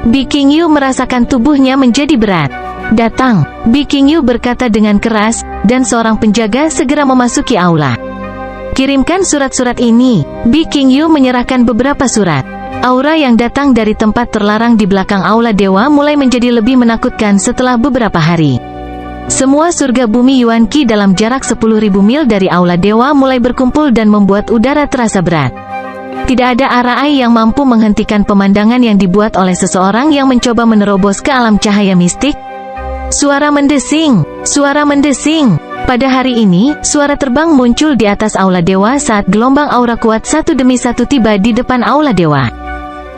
B King Yu merasakan tubuhnya menjadi berat. Datang, B King Yu berkata dengan keras, dan seorang penjaga segera memasuki aula. Kirimkan surat-surat ini. B King Yu menyerahkan beberapa surat. Aura yang datang dari tempat terlarang di belakang aula dewa mulai menjadi lebih menakutkan setelah beberapa hari. Semua surga bumi Yuan Qi dalam jarak 10.000 mil dari aula dewa mulai berkumpul dan membuat udara terasa berat. Tidak ada arai yang mampu menghentikan pemandangan yang dibuat oleh seseorang yang mencoba menerobos ke alam cahaya mistik. Suara mendesing, suara mendesing. Pada hari ini, suara terbang muncul di atas aula dewa saat gelombang aura kuat satu demi satu tiba di depan aula dewa.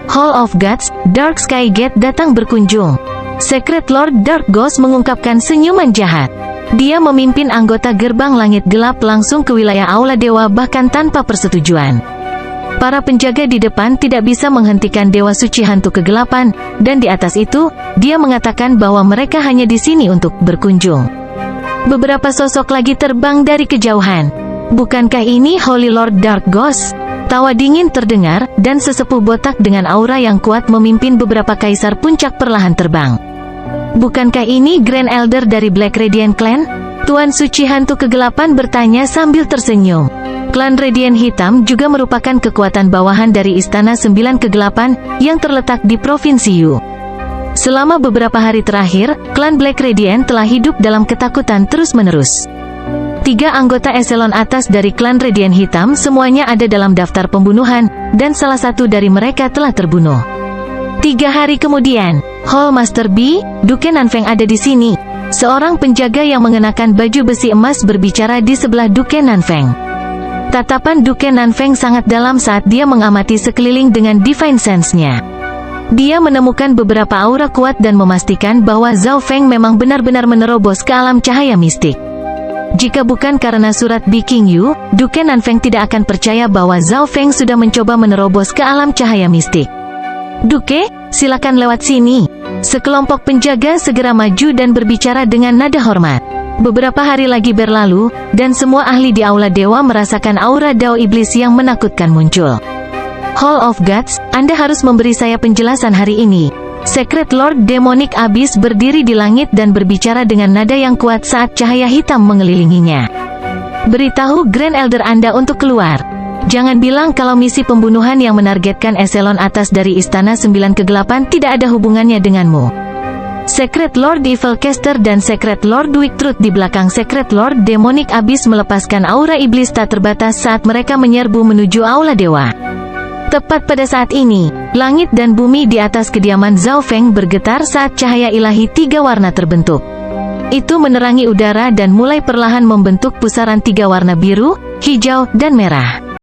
Hall of Gods, Dark Sky Gate datang berkunjung. Secret Lord Dark Ghost mengungkapkan senyuman jahat. Dia memimpin anggota gerbang langit gelap langsung ke wilayah aula dewa bahkan tanpa persetujuan. Para penjaga di depan tidak bisa menghentikan Dewa Suci Hantu Kegelapan, dan di atas itu, dia mengatakan bahwa mereka hanya di sini untuk berkunjung. Beberapa sosok lagi terbang dari kejauhan. Bukankah ini Holy Lord Dark Ghost? Tawa dingin terdengar, dan sesepuh botak dengan aura yang kuat memimpin beberapa kaisar puncak perlahan terbang. Bukankah ini Grand Elder dari Black Radiant Clan? Tuan Suci Hantu Kegelapan bertanya sambil tersenyum. Klan Radiant Hitam juga merupakan kekuatan bawahan dari Istana Sembilan Kegelapan, yang terletak di Provinsi Yu. Selama beberapa hari terakhir, klan Black Radiant telah hidup dalam ketakutan terus-menerus. 3 anggota eselon atas dari klan Radiant Hitam semuanya ada dalam daftar pembunuhan, dan salah satu dari mereka telah terbunuh. 3 hari kemudian, Hall Master B, Duke Nanfeng ada di sini. Seorang penjaga yang mengenakan baju besi emas berbicara di sebelah Duke Nanfeng. Tatapan Duke Nanfeng sangat dalam saat dia mengamati sekeliling dengan Divine Sense-nya. Dia menemukan beberapa aura kuat dan memastikan bahwa Zhao Feng memang benar-benar menerobos ke alam cahaya mistik. Jika bukan karena surat B King Yu, Duke Nanfeng tidak akan percaya bahwa Zhao Feng sudah mencoba menerobos ke alam cahaya mistik. Duke, silakan lewat sini. Sekelompok penjaga segera maju dan berbicara dengan nada hormat. Beberapa hari lagi berlalu, dan semua ahli di aula dewa merasakan aura Dao Iblis yang menakutkan muncul. Hall of Gods, Anda harus memberi saya penjelasan hari ini. Secret Lord Demonic Abyss berdiri di langit dan berbicara dengan nada yang kuat saat cahaya hitam mengelilinginya. Beritahu Grand Elder Anda untuk keluar. Jangan bilang kalau misi pembunuhan yang menargetkan eselon atas dari Istana Sembilan Kegelapan tidak ada hubungannya denganmu. Secret Lord Evil Caster dan Secret Lord Weak Truth di belakang Secret Lord Demonic Abyss melepaskan aura iblis tak terbatas saat mereka menyerbu menuju aula dewa. Tepat pada saat ini, langit dan bumi di atas kediaman Zhao Feng bergetar saat cahaya ilahi 3 warna terbentuk. Itu menerangi udara dan mulai perlahan membentuk pusaran 3 warna biru, hijau, dan merah.